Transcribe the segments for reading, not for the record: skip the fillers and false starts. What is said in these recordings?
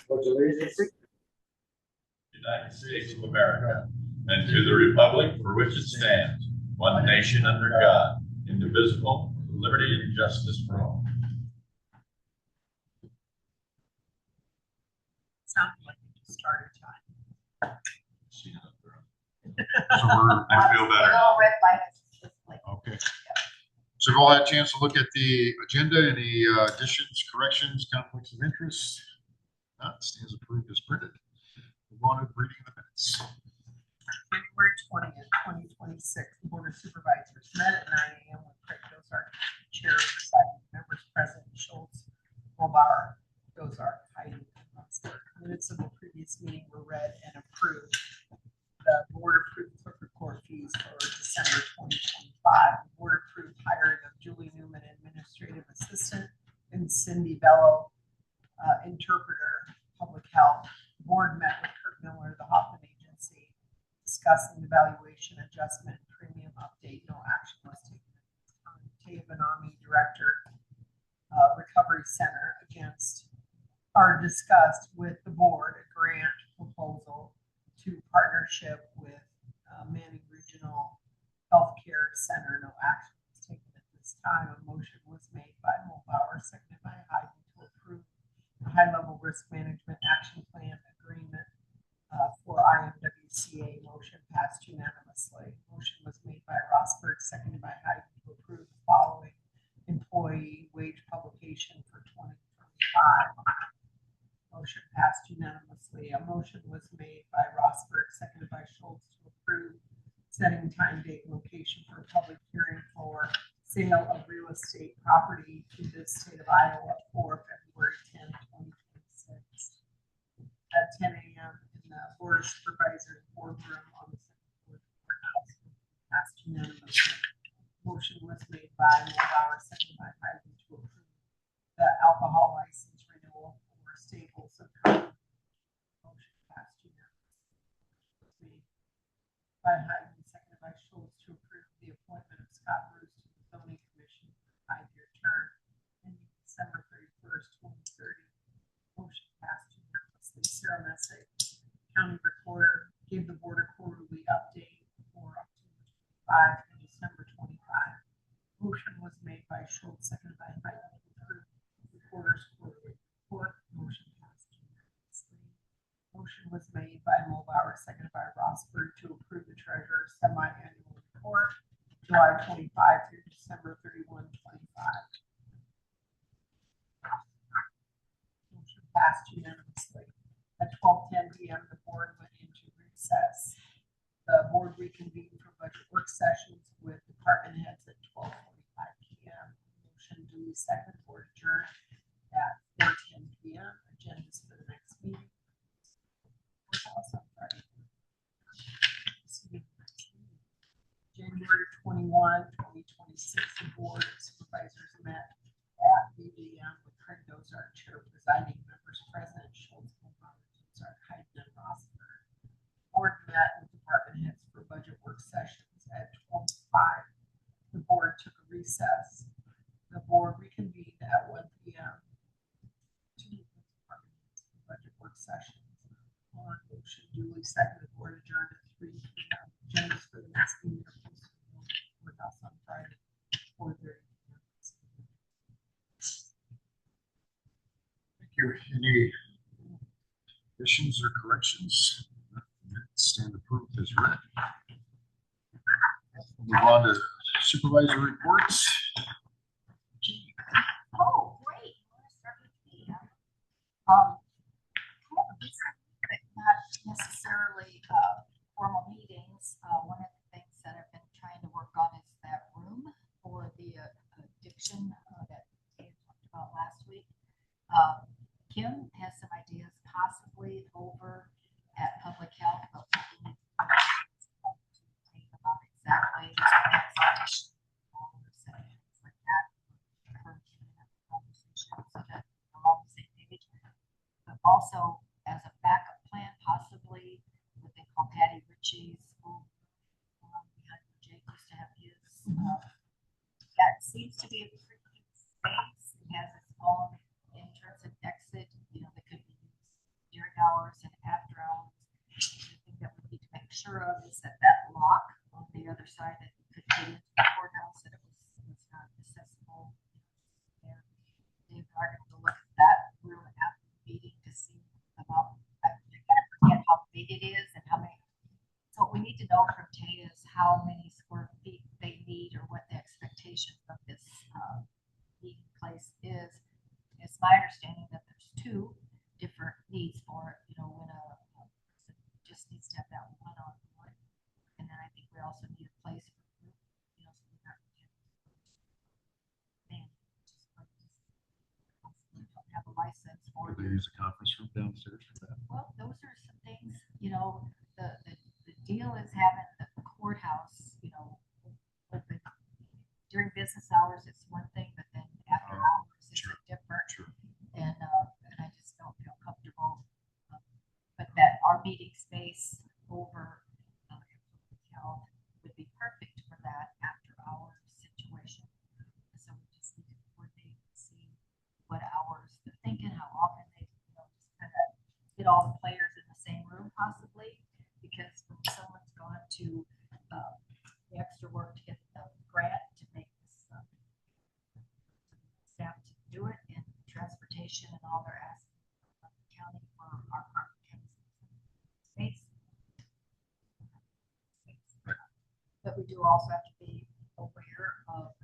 pledge allegiance to the United States of America, and to the republic for which it stands, one nation under God, indivisible, with liberty and justice for all. Sounded like you just started time. So I feel better. Okay. So we've all had a chance to look at the agenda. Any additions, corrections, conflicts of interest? Not stands approved as printed. Move on to reading the minutes. January 20th, 2026, the Board of Supervisors met at 9 a.m. with Craig Dozark, chair, presiding, members present, Schultz, Mulbauer, Dozark, Heidi, and Munster. Minutes of the previous meeting were read and approved. The board approved clerk of court fees for December 2025. The board approved hiring of Julie Newman, administrative assistant, and Cindy Bello, interpreter, public health. The board met with Kurt Miller, the Hoffman Agency, discussing the valuation adjustment premium update. No action was taken. Taya Benami, director, Recovery Center, discussed with the board a grant proposal to partnership with Manning Regional Healthcare Center. No action was taken at this time. A motion was made by Mulbauer, seconded by Heidi, to approve the high-level risk management action plan agreement for IMWCA. Motion passed unanimously. Motion was made by Rosberg, seconded by Heidi, to approve the following employee wage publication for 2025. Motion passed unanimously. A motion was made by Rosberg, seconded by Schultz, to approve setting time, date, location for a public hearing for sale of real estate property to the state of Iowa for February 10, 2026 at 10 a.m. in the Board of Supervisors boardroom on the second floor of the courthouse. Passed unanimously. Motion was made by Mulbauer, seconded by Heidi, to approve the alcohol license renewal for Staples of Company. Motion passed unanimously. By Heidi, seconded by Schultz, to approve the appointment of Scott Bruce to the zoning commission for a 5-year term ending December 31st, 2030. Motion passed unanimously. Sarah Messick, county recorder, gave the board a quarterly update for October 25 and December 25. Motion was made by Schultz, seconded by Heidi, to approve the recorder's quarterly report. Motion passed unanimously. Motion was made by Mulbauer, seconded by Rosberg, to approve the treasurer's semi-annual report, July 25 through December 31, 25. Motion passed unanimously. At 12:10 p.m., the board went into recess. The board reconvened for budget work sessions with department heads at 12:45 p.m. Motion duly seconded for adjourned at 4:10 p.m. Agendas for the next meeting. January 21, 2026, the Board of Supervisors met at 8 a.m. with Craig Dozark, chair, presiding, members present, Schultz, Dozark, Heidi, and Rosberg. Board met with department heads for budget work sessions at 12:05. The board took a recess. The board reconvened at 1 p.m. to meet with department heads for budget work sessions. On motion duly seconded, the board adjourned at 3 p.m. Agendas for the next meeting are posted in the courthouse on Friday, 4:30 p.m. Thank you. Any additions or corrections? Stand approved as read. Move on to supervisor reports. Oh, great. I want to start with the but not necessarily formal meetings. One of the things that I've been trying to work on is that room for the addiction that Dave talked about last week. Kim has some ideas possibly over at public health, but we need to think about exactly all the settings like that. So that we're all on the same page. But also as a backup plan, possibly what they call Patty Ritchie's school behind where Jake used to have his. That seems to be a pretty big space. It has its own entrance and exit, that could be used hours and after hours. The thing that we need to make sure of is that that lock on the other side that you could get into the courthouse, that it was not accessible. And they are going to look at that room after the meeting to see about, I kind of forget how big it is and how many. So what we need to know from Taya is how many square feet they need or what the expectations of this meeting place is. It's my understanding that there's two different needs for it. You know, when a person just needs to have that one-on-one, and then I think we also need a place for group. You know, so we're not man, just like we don't have a license for. Or they use a conference room downstairs for that. Well, those are some things. You know, the deal is having the courthouse. You know, during business hours, it's one thing, but then after hours, it's sure, different. Sure. And I just don't feel comfortable. But that our meeting space over health would be perfect for that after hours situation. So we just need to coordinate and see what hours they're thinking, how often they, you know, just kind of get all the players in the same room possibly. Because when someone's gone to the extra work to get the grant to make this staff to do it, and transportation and all they're asking of the county for our county space. But we do also have to be aware of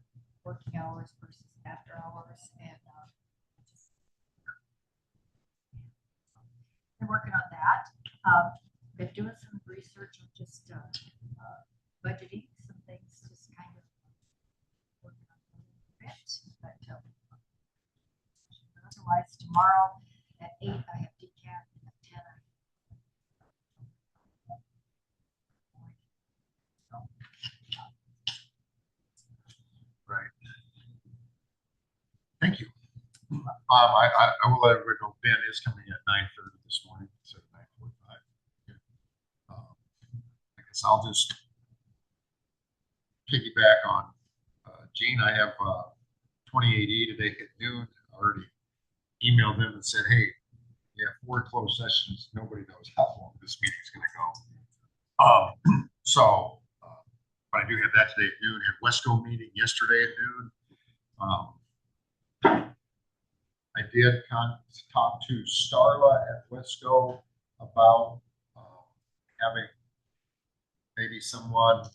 working hours versus after hours, and just been working on that. Been doing some research on just budgeting some things, just kind of working on a little bit. But otherwise, tomorrow at 8 I have decaf, and at 10 I Right. Thank you. I will let everybody know Ben is coming at 9:30 this morning instead of 9:45. I guess I'll just piggyback on Gene. I have 28E today at noon. I already emailed them and said, hey, you have 4 closed sessions. Nobody knows how long this meeting's going to go. But I do have that today at noon. Had Wesco meeting yesterday at noon. I did talk to Starla at Wesco about having maybe someone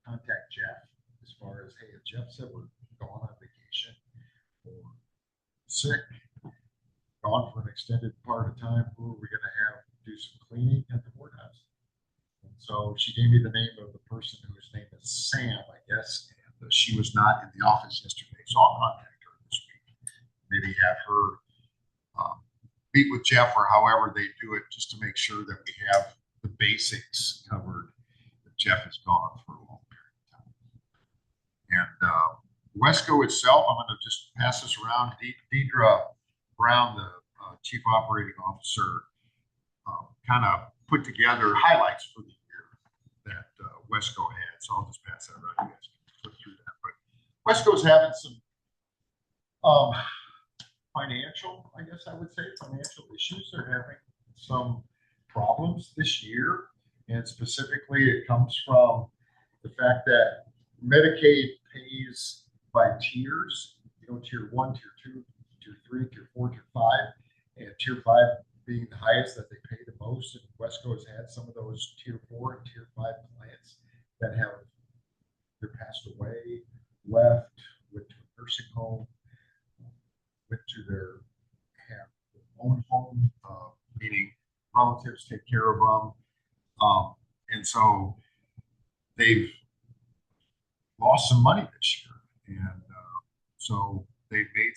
contact Jeff as far as, hey, if Jeff said we're going on vacation or sick, gone for an extended part of time, who are we going to have do some cleaning at the courthouse? And so she gave me the name of the person whose name is Sam, I guess, and she was not in the office yesterday, so I'll contact her this week. Maybe have her meet with Jeff or however they do it, just to make sure that we have the basics covered. That Jeff is gone for a long period of time. And Wesco itself, I'm going to just pass this around. Deidre Brown, the Chief Operating Officer, kind of put together highlights for the year that Wesco had. So I'll just pass that around. You guys can flip through that. But Wesco's having some financial, I guess I would say, financial issues. They're having some problems this year. And specifically, it comes from the fact that Medicaid pays by tiers, you know, tier 1, tier 2, tier 3, tier 4, tier 5, and tier 5 being the highest that they pay the most. And Wesco has had some of those tier 4 and tier 5 clients that have either passed away, left, went to a nursing home, went to their own home, meaning relatives take care of them. And so they've lost some money this year. And so they've made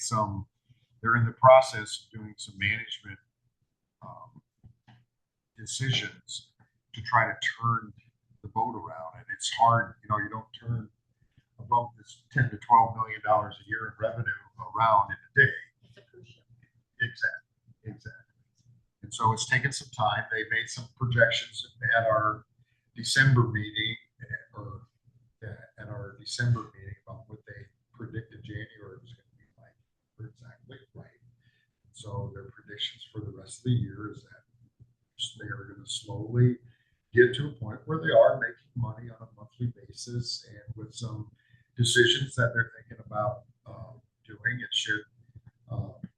they're in the process of doing some management decisions to try to turn the boat around. And it's hard, you know, you don't turn a boat that's $10 to $12 million a year in revenue around in a day. it's a cruise ship. Exactly. And so it's taken some time. They made some projections at our December meeting, about what they predicted January was going to be like. We're exactly right. So their predictions for the rest of the year is that they are going to slowly get to a point where they are making money on a monthly basis, and with some decisions that they're thinking about doing, it should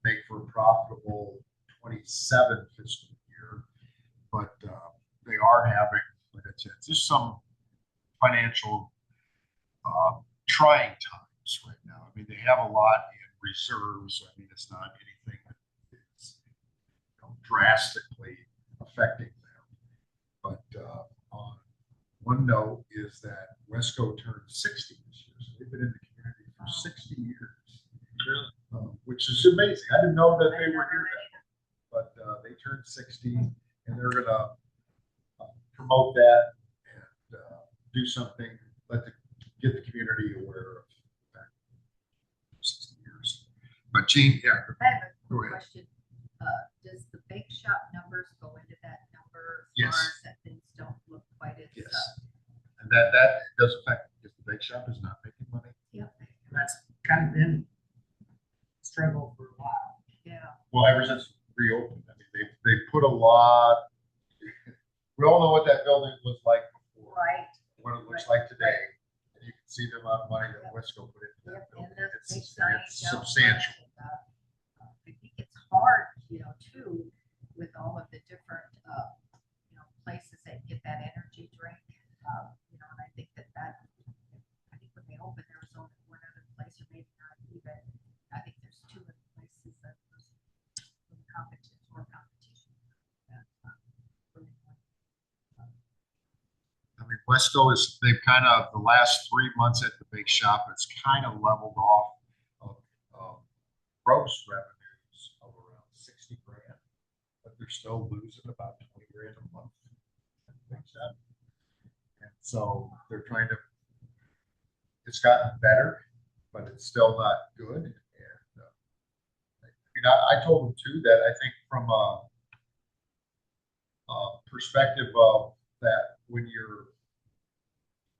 make for a profitable 27 fiscal year. But they are having, like I said, just some financial trying times right now. I mean, they have a lot in reserves. I mean, it's not anything that is drastically affecting them. But on one note is that Wesco turned 60 this year. So they've been in the community for 60 years, which is amazing. I didn't know that they were here that, but they turned 60, and they're going to promote that and do something, get the community aware of that 60 years. But Gene, yeah. I have a quick question. Does the bake shop numbers go into that number as far as that things don't look quite as and that does affect, because the bake shop is not making money. Yep. That's kind of been a struggle for a while. Yeah. Well, ever since reopened, I mean, they put a lot. We all know what that building was like before, Right. what it looks like today, and you can see the amount of money that Wesco put into that building. And the big It's signs out substantial. front, I think it's hard, too, with all of the different, places that get that energy drink. And I think that I think when they opened, there was only one other place, or maybe not even. I think there's two other places that was competition. I mean, Wesco they've kind of, the last 3 months at the bake shop, it's kind of leveled off of gross revenues of around 60 grand, but they're still losing about 20 grand a month at the bake shop. And so they're trying to, it's gotten better, but it's still not good. And I told them too that I think from a perspective of that, when you're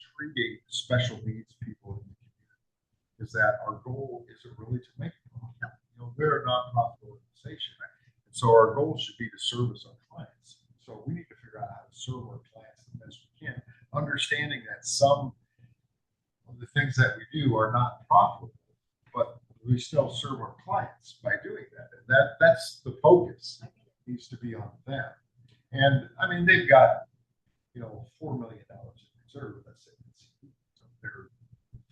treating special needs people in the community, is that our goal isn't really to make profit. They're a nonprofit organization, right? And so our goal should be to service our clients. So we need to figure out how to serve our clients the best we can, understanding that some of the things that we do are not profitable, but we still serve our clients by doing that. And that's the focus needs to be on them. And I mean, they've got, $4 million in reserve. That's it. So they're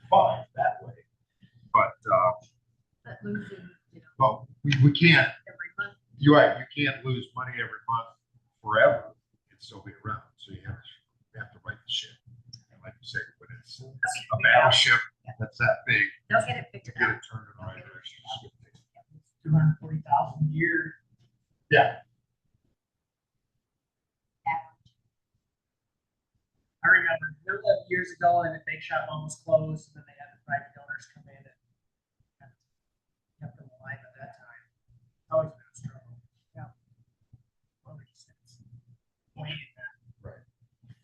fine that way. But losing, well, we can't. every month. You're right. You can't lose money every month forever and still be around. So you have to right the ship. And like you say, when it's a battleship that's that big, They'll get it to figured get out. it turned in the right direction. 240,000 a year. Yeah. I remember 11 years ago, and the bake shop almost closed, and then they had the private owners come in and kind of kept them alive at that time. Always been a struggle. Yeah. Well, makes sense. Right.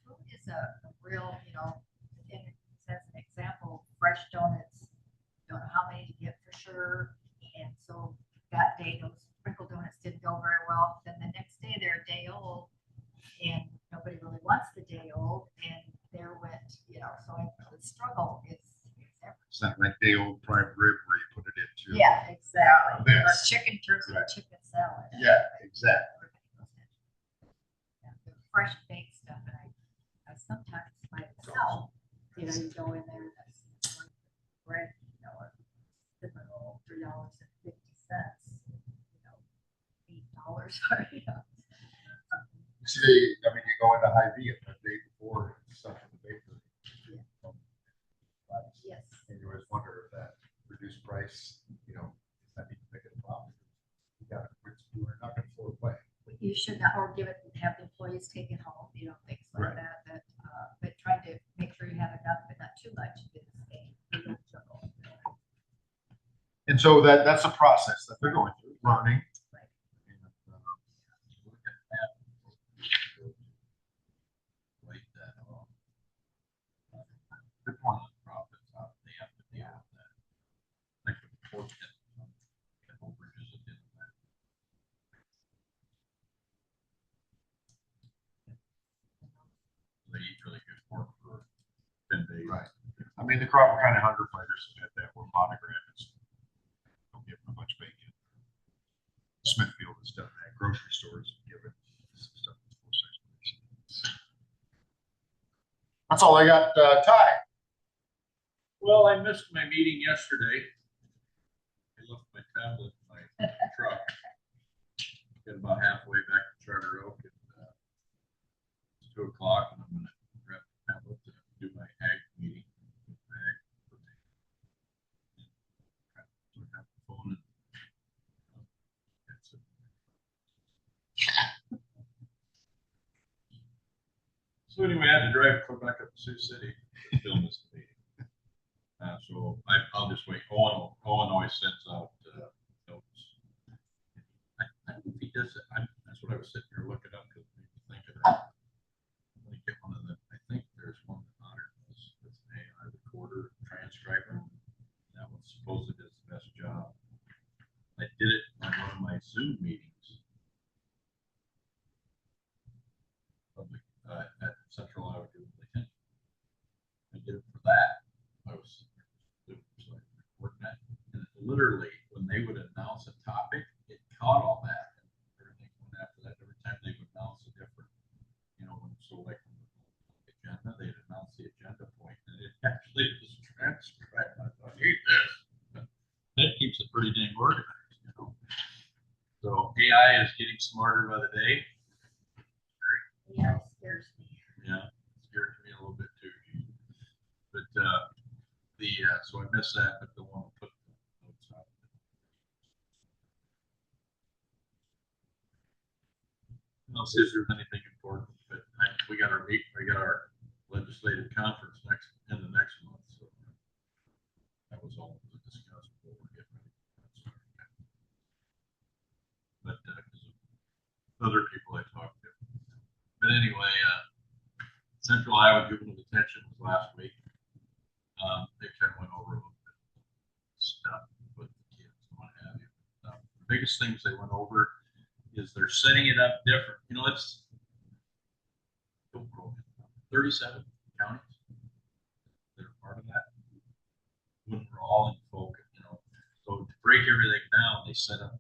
Food is a real, and as an example, fresh donuts, don't know how many to get for sure. And so that day, those sprinkle donuts didn't go very well. Then the next day, they're a day old, and nobody really wants the day old. And there went, so the struggle is everything. It's not like day old prime rib where you put it into. Yeah, exactly. This. Or chicken turns into Right. chicken salad. Yeah, exactly. Yeah, the fresh baked stuff, and I sometimes myself, you go in there, that's one bread, typical $3.50, $8, See, I mean, you go into Hy-Vee and the day before stuff in the bakery. Yes. And you always wonder if that reduced price, is that even making a profit? We're not going to throw it away. You should not, or have the employees take it home, things like Right. that, but trying to make sure you have enough, but not too much. And so that's a process that they're going through, learning. Right. Good point. Profits out, they have to deal with that. Like the pork and bridges that did that. mean, the Crawford County Hunger Fighters had that were monograms. Don't give them much bacon. Smithfield has done that. Grocery stores have given some stuff. That's all I got. Ty. Well, I missed my meeting yesterday. I left my tablet in my truck. Got about halfway back to Charter Oak, and it's 2 o'clock, and I'm gonna grab the tablet to do my ag meeting. Have the phone and, that's it. So anyway, I had to drive clear back up to Sioux City to film this meeting. So I'll just wait. Owen always sends out notes. I don't know if he does it. That's what I was sitting here looking up because it made me think of that. Let me get one of them. I think there's one that Otter does. It's an AI recorder, transcriber. That one supposedly does the best job. I did it on one of my Zoom meetings. Public at Central Iowa Juvenile Detention. I did it for that. I was working that, and literally when they would announce a topic, it caught all that. And everything went after that. Every time they would announce a different, so like the agenda, they'd announce the agenda point, and it actually was transcribed. I thought, I hate this. That keeps it pretty dang organized, So AI is getting smarter by the day. Yeah, it scares me. Yeah, it scares me a little bit too. But so I missed that, but the one to put the notes out. I'll see if there's anything important, but we got our legislative conference in the next month, so that was all to discuss before we're getting ready. But other people I talked to. But anyway, Central Iowa Juvenile Detention was last week. They kind of went over a little bit of stuff with the kids and what have you. The biggest things they went over is they're setting it up different. It's 37 counties that are part of that. When we're all in focus, So to break everything down, they set up,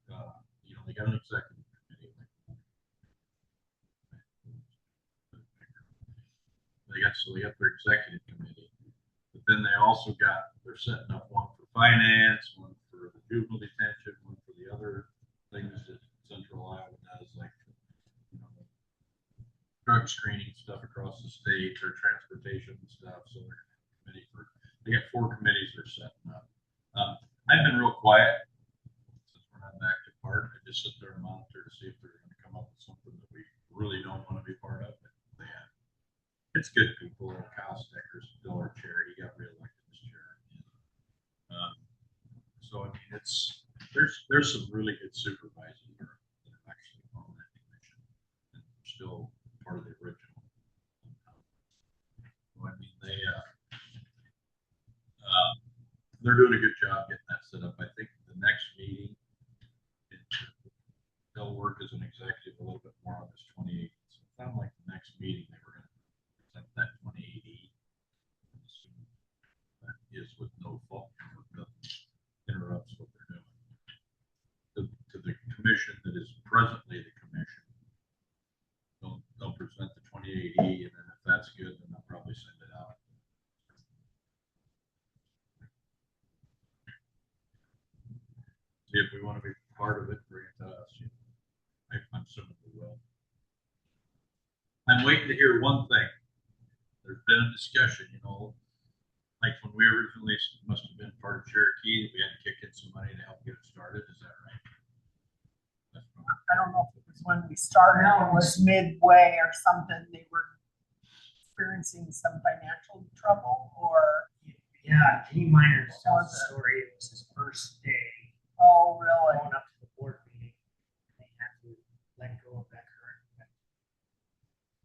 they got an executive committee. They got their executive committee. But then they're setting up one for finance, one for the juvenile detention, one for the other things that Central Iowa does, like, drug screening stuff across the state, or transportation stuff. So they got 4 committees they're setting up. I've been real quiet since we're not an active part. I just sit there and monitor to see if they're going to come up with something that we really don't want to be part of. But it's good people. Kyle Stecker's still our chair. He got reelected as chair. So I mean, there's some really good supervisors that are actually on that commission, and they're still part of the original. So, I mean, they're doing a good job getting that set up. I think the next meeting, they'll work as an executive a little bit more on this 28th. So it sounded like the next meeting they were going to present that 28E. That is with no fault, interrupts what they're doing. To the commission that is presently the commission, they'll present the 28E, and then if that's good, then they'll probably send it out. See if we want to be part of it, bring it to us. I'm assuming we will. I'm waiting to hear one thing. There's been a discussion, like when we originally must have been part of Cherokee, we had to kick in some money to help get it started. Is that right? I don't know if it was when we started, it was midway or something. They were experiencing some financial trouble, or. Yeah, G Minor's tells the story. It was his first day. Oh, really? Going up to the board meeting, they had to let go of that current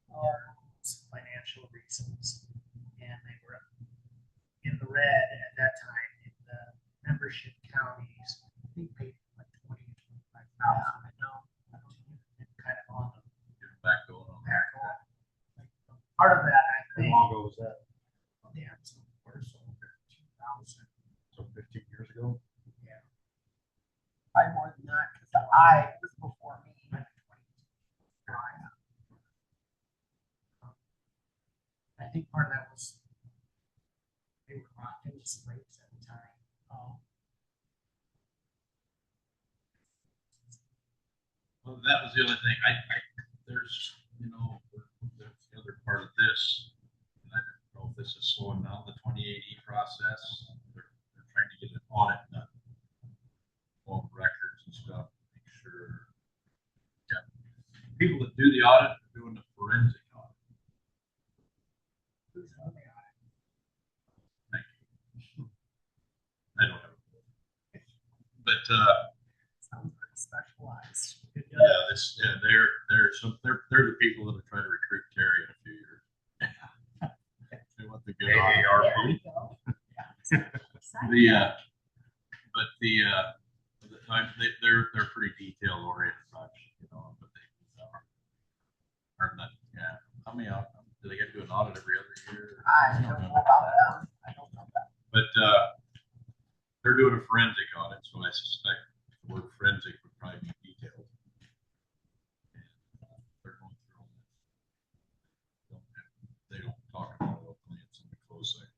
for some financial reasons, and they were in the red at that time in the membership counties. They paid like $20,000 to $25,000. I know. Kind of on the back going on. part of that, I think. How long ago was that? They had some worse that, because it was before me. I think part of that was they were locked into some rates at the time. Oh, Well, that was the other thing. There's, there's the other part of this. And I don't know if this is slowing down the 2080 process. They're trying to get an audit done. All the records and stuff, make sure. Yeah. People that do the audit are doing the forensic audit. Who's on the audit? Thank you. I don't have a clue. But, sounds very specialized. yeah, they're the people that are trying to recruit Terry in a few years. They want the good audit. There we go. They're pretty detail oriented bunch, but they are not. Yeah, how many? Do they get to do an audit every other year? I don't know about that. I don't know that. But they're doing a forensic audit, so I suspect the word forensic would probably be detailed. And they're going through all that. They don't talk about it openly. It's in the closed site.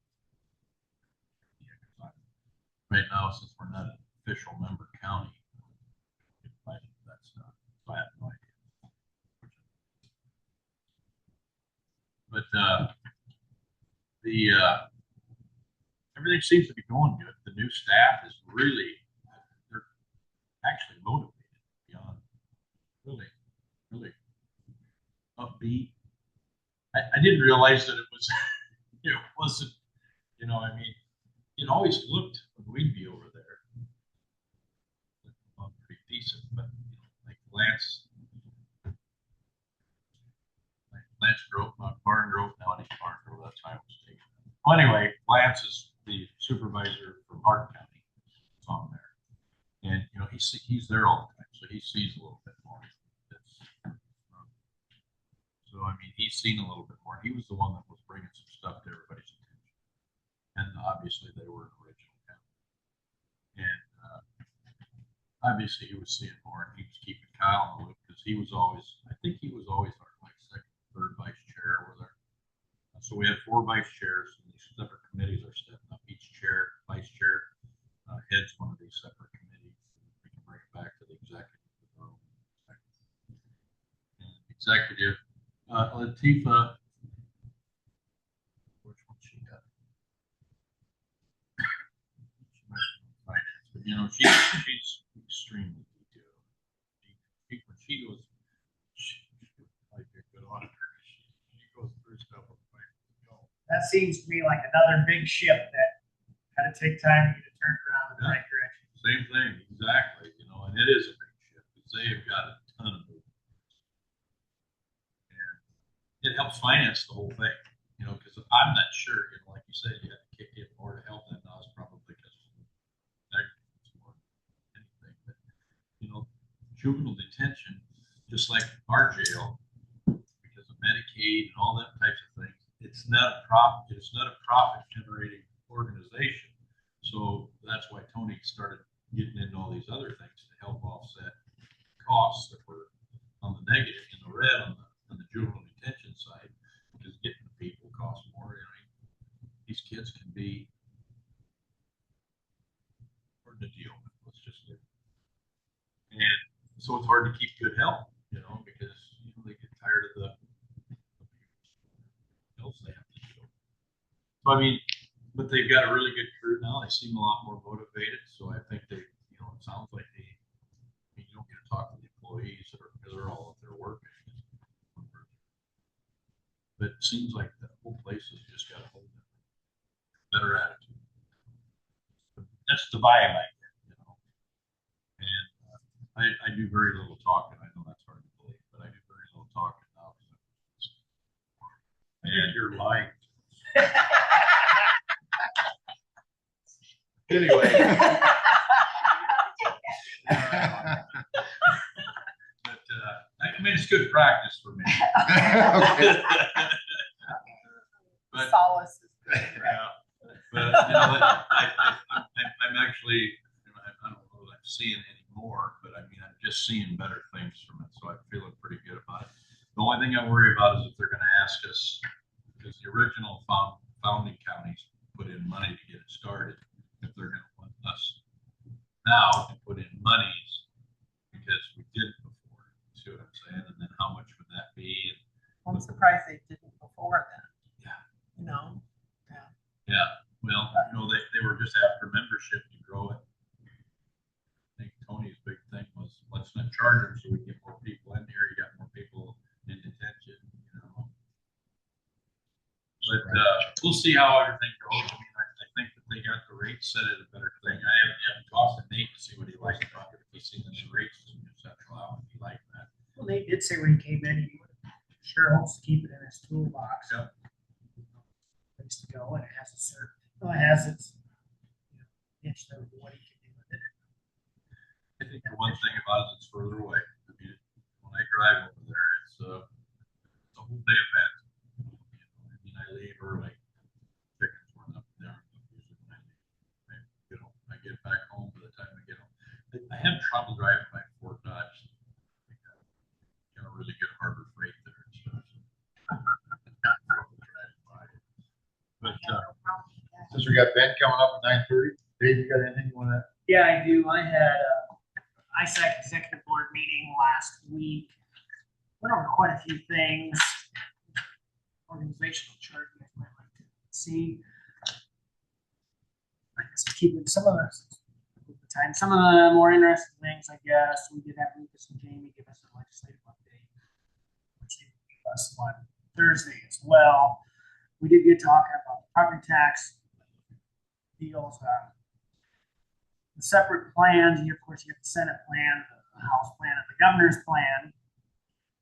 Yeah, right now, since we're not an official member county, that's not. So I have no idea. But everything seems to be going good. The new staff is they're actually motivated beyond really upbeat. I didn't realize that it wasn't, it always looked when we'd be over there pretty decent, but like Lance Grove, Barn Grove, now it ain't Barn Grove, that's how I was taken. Well, anyway, Lance is the supervisor from Hart County. It's on there. And, he's there all the time, so he sees a little bit more. So, he's seen a little bit more. He was the one that was bringing some stuff to everybody's attention. And obviously they were an original county. And obviously he was seeing more, and he was keeping Kyle in the loop, because I think he was always our second, third vice chair over there. So we have 4 vice chairs, and these separate committees are stepping up. Each vice chair heads one of these separate committees. We can bring it back to the executive. And executive, Latifa, which one she got? She might be finance, but she's extremely detailed. When she goes, she might be a good auditor. She goes through stuff. That seems to me like another big ship that had to take time to get it turned around in the right direction. Same thing, exactly. And it is a big ship because they have got a ton of movement. And it helps finance the whole thing, because I'm not sure, like you said, you have to kick in more to help that now. It's probably because of negligence more than anything. But, juvenile detention, just like our jail, because of Medicaid and all that types of things, it's not a profit generating organization. So that's why Tony started getting into all these other things to help offset costs that were on the negative, in the red on the juvenile detention side, because getting the people costs more. These kids can be hard to deal with. Let's just do it. And so it's hard to keep good health, because they get tired of the else they have to do. So but they've got a really good crew now. They seem a lot more motivated. So I think it sounds like you don't get to talk to the employees because they're all up there working. But it seems like the whole place has just got a whole better attitude. That's the vibe I get, And I do very little talking. I know that's hard to believe, but I do very little talking now. And you're lying. Anyway. But it's good practice for me. Okay. But, Solace is good. yeah, but I'm actually, I don't know that I'm seeing any more, but I mean, I'm just seeing better things from it, so I'm feeling pretty good about it. The only thing I worry about is if they're gonna ask us, because the original founding counties put in money to get it started, if they're gonna want us now to put in monies because we did it before, see what I'm saying? And then how much would that be? I'm surprised they didn't before then. Yeah. You know? Yeah, well, they were just after membership to grow it. I think Tony's big thing was, let's not charge them so we get more people in here, you got more people in detention, you know? But, we'll see how everything goes. I mean, I think that they got the rates set at a better thing. I haven't talked to Nate to see what he liked about it. If he's seen the new rates in New Central out, he liked that. Well, they did say when he came in, he sure hopes to keep it in his toolbox. Yep. Place to go, and it has a certain, well, it has its, niche of what he can do with it. I think the one thing about it is it's further away. I mean, when I drive over there, it's a whole day event. I mean, I leave early. Chickens run up there. Usually when I leave, I get back home by the time I get home. I have trouble driving by Fort Dodge. Got a really good Harbor Freight there and stuff. But Since we got Ben coming up at 9:30, Dave, you got anything you wanna? Yeah, I do. I had a ISAC executive board meeting last week. Went over quite a few things. Organizational chart you guys might like to see. I guess keeping some of the time, some of the more interesting things, I guess. We did have Lucas and Jamie give us a legislative update, which they will give us one Thursday as well. We did get talking about the property tax deals, the separate plans. Of course, you have the Senate plan, the House plan, and the governor's plan.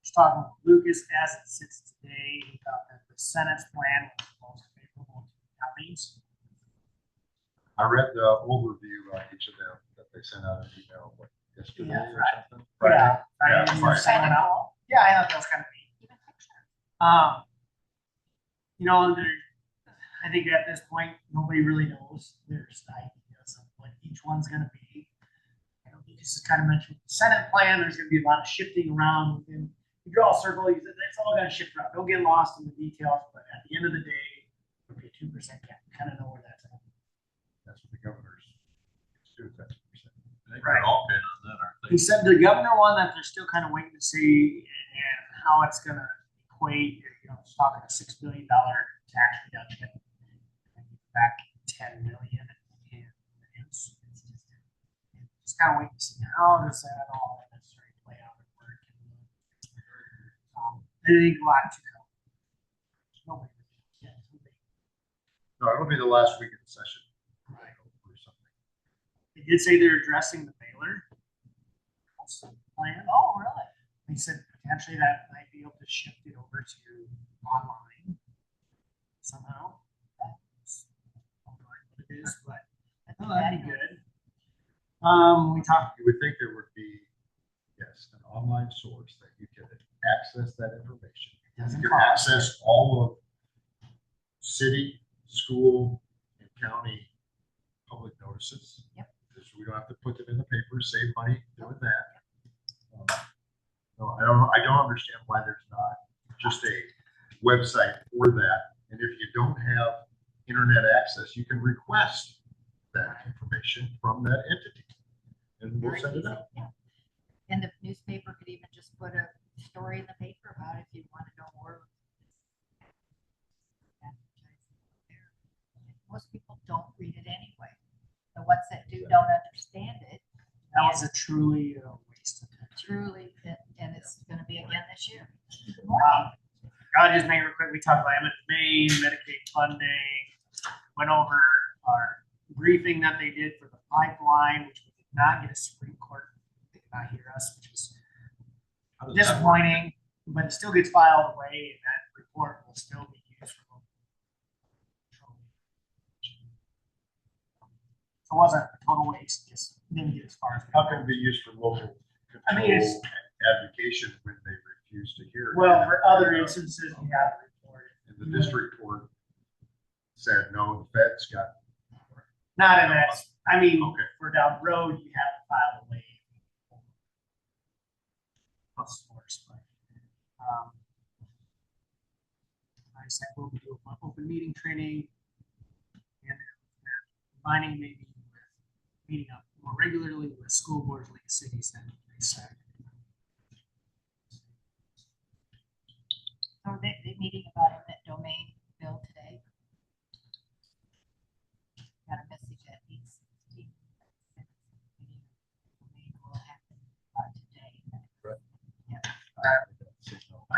Just talking with Lucas as it sits today, he thought that the Senate's plan was most favorable to counties. I read the overview on each of them that they sent out an email yesterday Yeah, or something. Yeah, Yeah, Friday. Friday. Yeah, I thought that was kind of neat. Even pictures. I think at this point, nobody really knows. There's ideas of what each one's gonna be. Lucas has kind of mentioned the Senate plan, there's gonna be a lot of shifting around within. You draw a circle, it's all gonna shift around. Don't get lost in the details, but at the end of the day, it'll be a 2% cap. You kind of know where that's at. That's what the governor's do, that's 2%. I think they're all in on that, aren't He they? said the governor one that they're still kind of waiting to see and how it's gonna equate, it's talking a $6 billion tax reduction. Back 10 million. And it's just kind of waiting to see how does that all necessarily play out at work. I think a lot to come. Nobody. No, it'll be the last week of the session. Right. Or something. They did say they're addressing the Baylor plan. Oh, really? They said potentially that might be able to shift it over to online somehow. It is, but that'd be good. We talked. You would think there would be, yes, an online source that you could access that information. Doesn't You could cost. access all of city, school, and county public notices. Yep. Because we don't have to put them in the paper, save money doing that. No, I don't understand why there's not just a website for that. And if you don't have internet access, you can request that information from that entity and we'll Very send it easy, out. yeah. And the newspaper could even just put a story in the paper about it if you want to know more. Most people don't read it anyway. The ones that do don't understand it. That was a truly waste of time. Truly, and it's going to be again this year. I'll just make it real quick. We talked about Maine, Medicaid funding, went over our briefing that they did for the pipeline, which we did not get a Supreme Court. They did not hear us, which was How does that work? disappointing, but it still gets filed away, and that report will still be used for local control. So it wasn't a total waste, just didn't get as far as. How can it be used for local I mean, it's- control advocation when they refuse to hear it? Well, for other instances, you have to report it. And the district court said, no, the Fed's got. Not in that, I mean, Okay. for down the road, you have to file away. said, we'll be doing open meeting training and combining maybe with meeting up more regularly with school boards, league of cities, and RESAC. So they meeting about eminent domain bill today. Got a message at 8:16. Domain will happen today. Right. Yeah.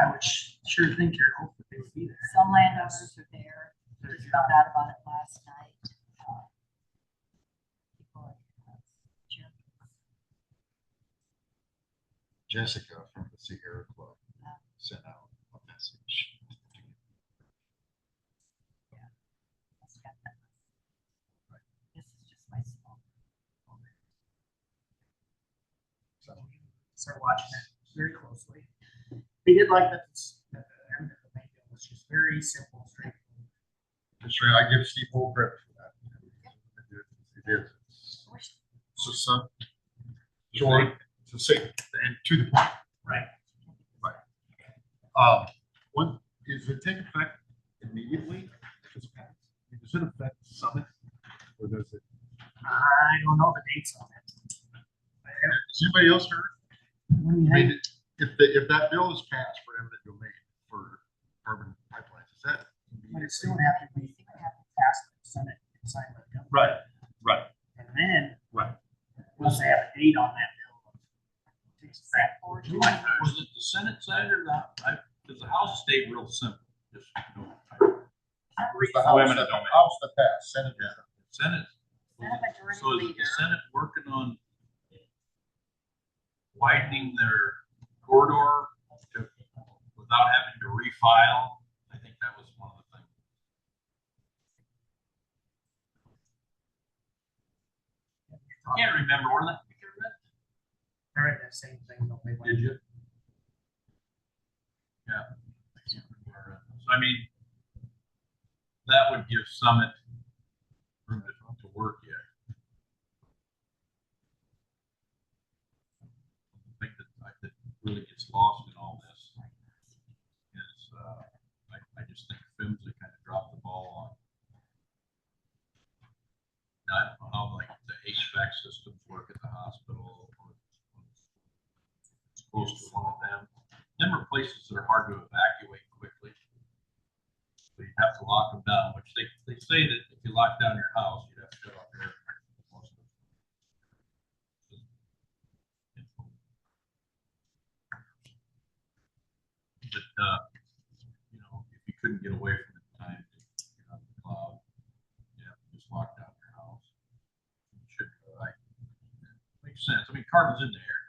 I would sure think you're hoping they would be there. Some landowners are there. Just found out about it last night. People are, Jessica from the Sierra Club sent out a message. This is just my small. So, Start watching it very closely. They did like that. The eminent domain bill was just very simple, straightforward. that's right. I give Steve full credit for that. It is. So some short, succinct, and to the point. Right. When does it take effect immediately if it's passed? Does it affect the summit, or does it? I don't know the dates on it. Has anybody else heard? I mean, if that bill is passed for eminent domain for carbon pipelines, is that? But it still would have to be passed by the Senate and signed by the governor. Right, right, And then, right. once they have a date on that bill, it takes effect for July Was 1st. it the Senate side or the, because the House stayed real simple, just, you know, Where's the Oh, House eminent that, domain. House that passed, Senate. Yeah. Senate. Senate Majority So is it Leader. the Senate working on widening their corridor to, without having to refile? I think that was one of the things. I can't remember, where that, All right, that same thing. though, they went- did you? Yeah. I can't remember. So I mean, that would give Summit room to work yet. The thing that really gets lost in all this is, I just think PHMSA kind of dropped the ball on. I don't know how like the HVAC systems work at the hospital or it's close to one of them. Them are places that are hard to evacuate quickly. So you have to lock them down, which they say that if you lock down your house, you'd have to shut off your air conditioning for most of it. But, you know, if you couldn't get away from it in time to get on the cloud, yeah, just lock down your house. You should be all right. Makes sense. I mean, carbon's in the air.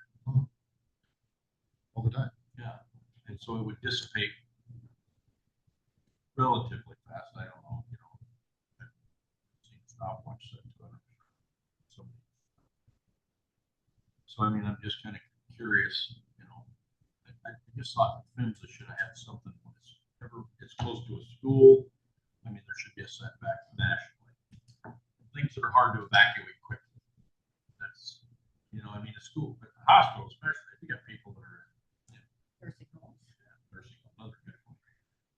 All the time. Yeah. And so it would dissipate relatively fast. I don't know, you know. I've seen stopwatch set to it. So, I mean, I'm just kind of curious, you know. I just thought PHMSA should have had something when it's close to a school. I mean, there should be a setback nationally. Things that are hard to evacuate quickly. That's, you know, I mean, a school, but the hospital especially, if you got people that are Nursing homes. nursing home, another good one.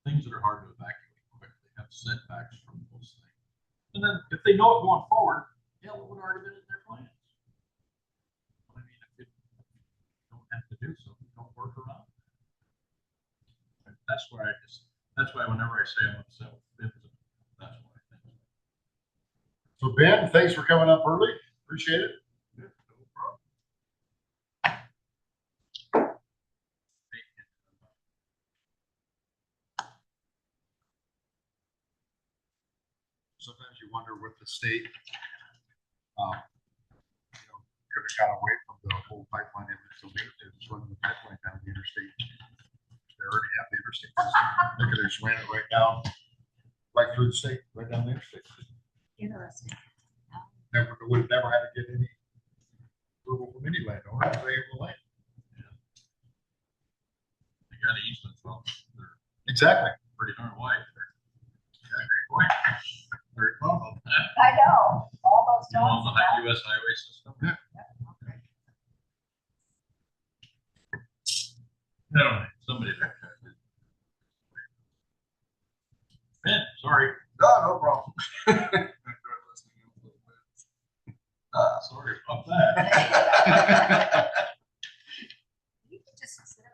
Things that are hard to evacuate quickly have setbacks from those things. And then if they know it going forward, yeah, it would already been in their plans. I mean, if you don't have to do something, don't work around. That's why whenever I say I'm upset with PHMSA, that's what I think. So Ben, thanks for coming up early. Appreciate it. No problem. Sometimes you wonder with the state, you know, could have got away from the whole pipeline and so they just running the pipeline down the interstate. They already have the interstate system. They could have just ran it right down, right through the state, right down the interstate. Interesting. Never would have never had to get any approval from any landowner to lay the land. They got easements, well, they're Exactly. pretty darn wide. Very close. I know, all those You know, on dogs. the US highway system. Yeah. No, somebody there. Sorry. No problem. Enjoyed listening a little bit. Sorry about that. You can just sit up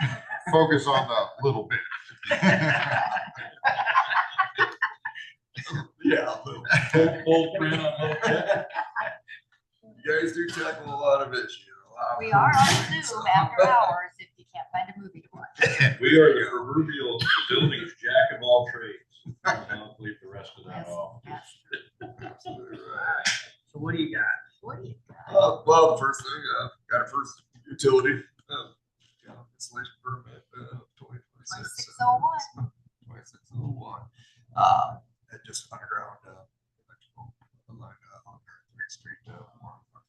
there. Focus on the little bit. Yeah, Full print on both sides. you guys do tackle a lot of issues. We are on Zoom after hours if you can't find a movie to watch. We are the proverbial building's jack of all trades. I'll leave the rest of that Yes, off. yes. Absolutely right. So what do you got? What do you got? Well, the first thing, got a first utility installation permit, 2026. 2601. 2601. And just underground electrical line on 3rd Street, on 3rd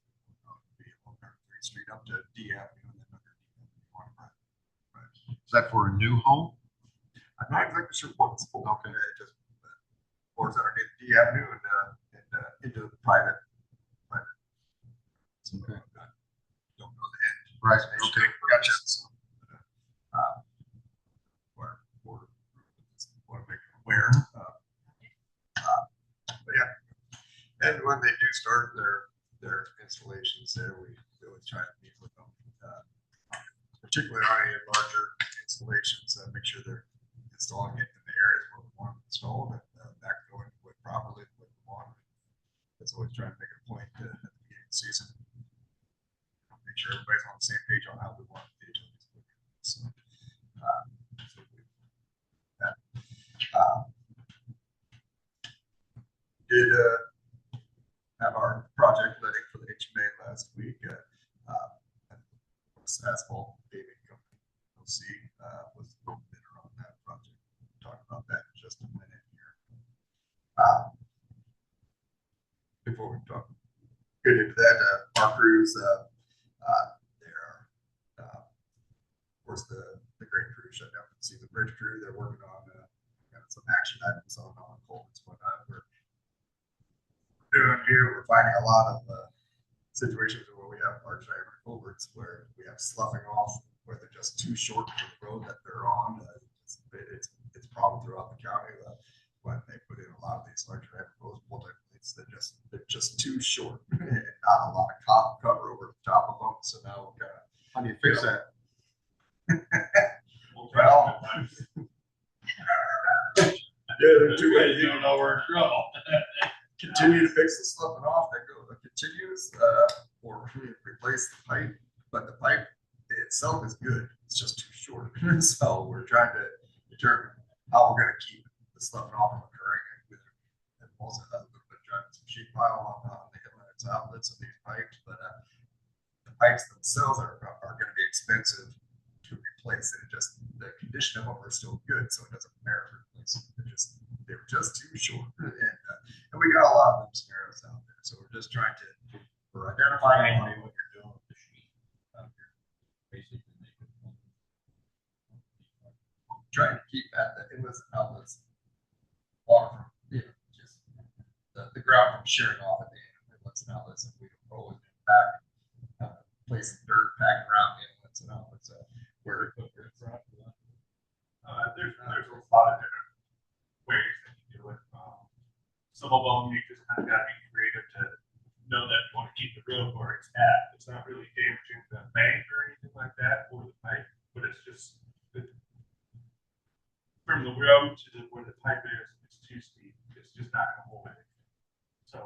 Street up to D Avenue and then under D Avenue on right. Is that for a new home? I'm not exactly sure what it's for. Okay. It just pours underneath D Avenue and into the private. So, Okay. I don't know the end. Right, destination okay, for gotcha. it, so, want to make them aware. But yeah, and when they do start their installations there, we always try to meet with them, particularly on any larger installations, make sure they're installing it in the areas where we want it installed and that going with properly with the water. That's always trying to make a point at the beginning of the season. Make sure everybody's on the same page on how we want the utilities to look. So, did have our project letting for the HMA last week. Asphalt paving company, LC, was the bidder on that project. We'll talk about that in just a minute here. Before we talk, get into that, our crews, of course, the great crew shut down for the season. Bridge crew, they're working on some action items on culverts. Whatnot. We're doing here. We're finding a lot of situations where we have large diameter culverts where we have sloughing off, where they're just too short for the road that they're on. It's a problem throughout the county when they put in a lot of these large diameter multi-plates. They're just too short. Not a lot of cotton cover over the top of them. So now we're kind of, How do you fix that? well, yeah, there's two ways. You don't know we're in trouble. Continue to fix the sloughing off that continues, or replace the pipe. But the pipe itself is good. It's just too short. So we're trying to determine how we're going to keep the sloughing off from occurring. And also a little bit of driving some sheet pile on the inlets, outlets of these pipes. But the pipes themselves are going to be expensive to replace. And the condition of them are still good, so it doesn't merit replacing. They were just too short. And we got a lot of them scenarios out there. So we're just trying to identify What you're doing with the sheet. You're basically making trying to keep at the inlets and outlets water from just the ground from shearing off at the inlets and outlets, and we can roll it back, placing dirt packed around the inlets and outlets. Where there's a lot of different ways that you do it. Some of them you just kind of got to be creative to know that you want to keep the road where it's at. It's not really damaging the bank or anything like that or the pipe, but it's just from the road to where the pipe is, it's too steep. It's just not going to hold it. So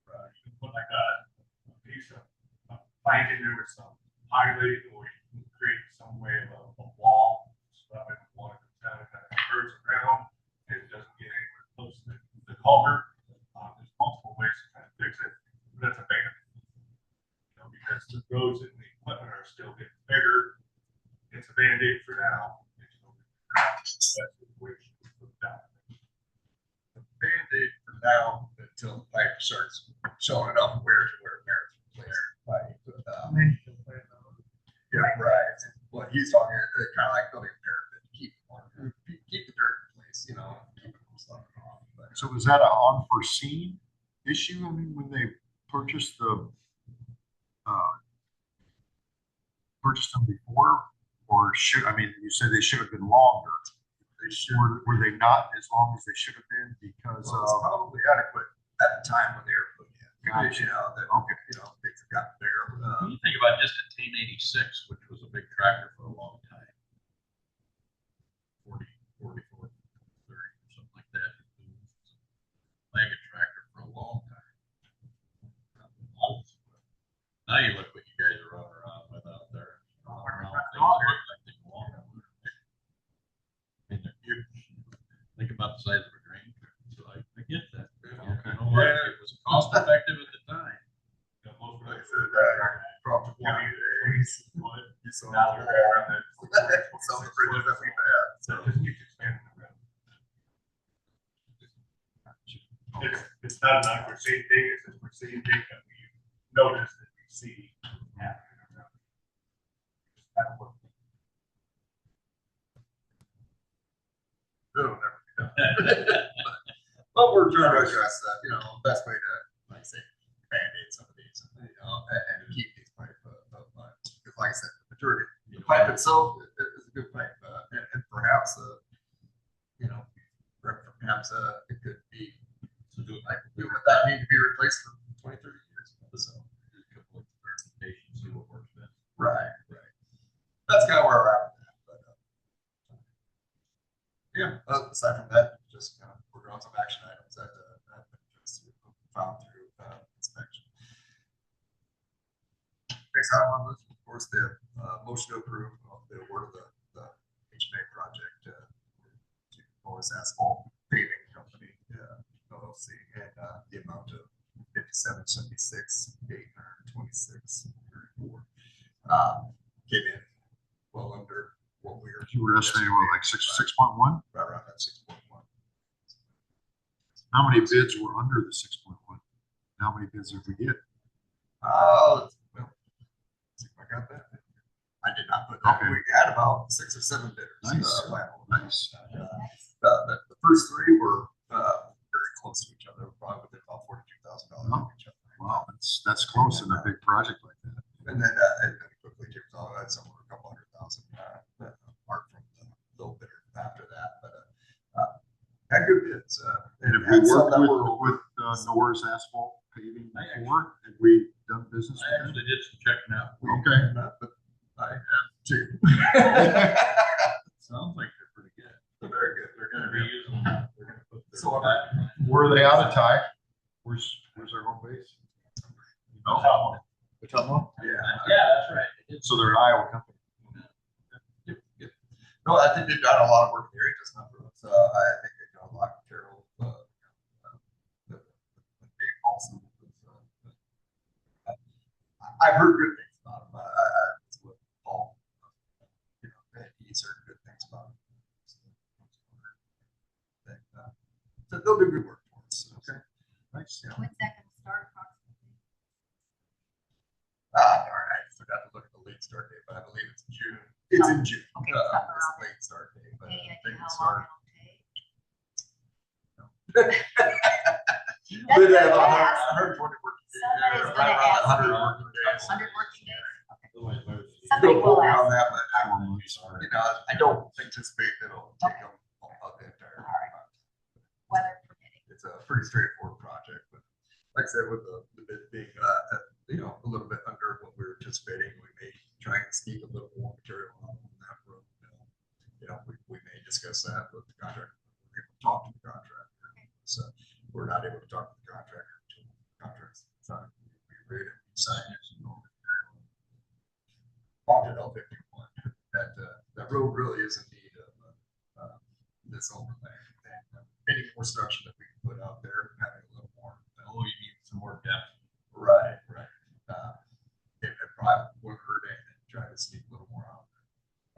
you can put like a piece of plank in there with some highlight, or you can create some way of a wall so that when the water comes down, it kind of curves around and it doesn't get anywhere close to the culvert. There's multiple ways to kind of fix it, but that's a band. Because the roads and the equipment are still getting bigger. It's a band-aid for now. That's the way it should be put down. the Band-Aid for now until the pipe starts showing enough where it merits replacement. Yeah, right. What he's talking kind of like building a parapet, keep the dirt in place, keep it from sloughing off. But So was that an unforeseen issue? I mean, when they purchased purchased them before, or you said they should have been longer. they should. Were they not as long as they should have been because Well, it's of? probably adequate at the time when they were put in. Gotcha. You know, that, Okay. you know, things have gotten bigger. When you think about just a 1086, which was a big tractor for a long time, 40, 44, 30, or something like that. Mega tractor for a long time. Now you look what you guys are running around with out there. Running around with things that look like they belong. And they're huge. Think about the size of a grain truck. So I get that. You know what? It was cost effective at the time. Like I said, Crawford County, you saw Now they're around that. some of the bridges that we've had. So So just keep expanding the road. It's not an unforeseen thing, it's a foreseen thing that we notice that we see happening around. Just kind of look. it'll never be done. But we're trying to address that, you know, best way to, like I say, band-aid some of these, you know, and keep these pipe, because like I said, the majority, the pipe itself is a good pipe, and perhaps, you know, perhaps, it could be, like, would that need to be replaced for 20, 30 years? So, There's a couple of experimentations, see what works best. right. That's kind of where we're at with that, but, yeah, aside from that, just kind of working on some action items that have been just found through inspection. Next item on this, of course, the motion to approve of the award of the HMA project to Morris Asphalt Paving Company, LLC, and the amount of $57,76,826.34. Came in well under what we were. You were estimating what, like 6.1? Right around that 6.1. How many bids were under the 6.1? How many bids did we get? Well, let's see if I got that. I did not put that. Okay. We had about 6 or 7 bidders. Nice. Nice. Nice. The first 3 were very close to each other, probably within about $42,000 of each other. Wow, that's close in a big project like that. And then it quickly tipped off at somewhere a couple $100,000 apart from the little bidder after that. But had good bids. And have had we some worked that with Norris Asphalt Paving before? Have we done business I with them? actually did some checking out. Okay. But I have 2. Sounds like they're pretty good. They're very good. They're gonna be using, they're gonna put their. So, Were they out of tie? Where's their home base? Oh, Ottumwa? Yeah. Yeah, that's right. They did. So they're an Iowa company. Yep. No, I think they've done a lot of work here, just not for us. I think they've done a lot of Carroll, Dave Paulson. I've heard good things about him. It's with Paul, you know, he's heard good things about him. So they'll do good work for us. Okay. Nice. Yeah. When's that gonna start approximately? Darn, I forgot to look at the late start date, but I believe it's June. It's in June. Okay, It's something a around late start date, but Any I idea think it how long started. it'll take? That's They what have I asked. 120 working days. Somebody's Right gonna around ask 100 me. working days. 100 working days? Okay. Otherwise, there's- Somebody Don't will quote me on ask. that, but 4 months. you know, I don't anticipate that it'll take them all the entire. All right. Weather permitting. It's a pretty straightforward project, but like I said, with the bid being, you know, a little bit under what we were anticipating, we may try and sneak a little more material on that road. You know, we may discuss that with the contractor. We're able to talk to the contractor. So we're not able to talk to the contractor until the contract's signed. We read it, we sign it. Talked to L51, that road really is in need of this overlay. And any more structure that we can put out there, having a little more. Oh, you need some more depth. Right. It probably wouldn't hurt anything to try to sneak a little more out there.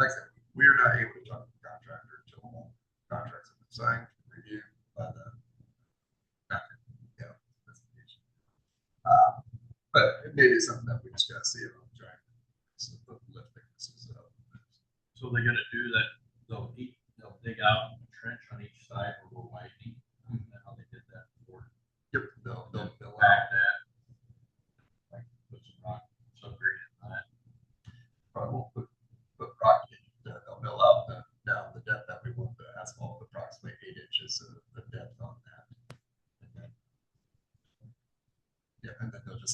Like I said, we're not able to talk to the contractor until all contracts have been signed, reviewed by the specification. But it may be something that we just gotta see about trying to lift thicknesses up. So they're gonna do that, they'll dig out a trench on each side where we're widening, and how they did that before. Yep, they'll Back that. Like, put some rock, subgrade in that. probably won't put rock in, they'll mill out down the depth that we want the asphalt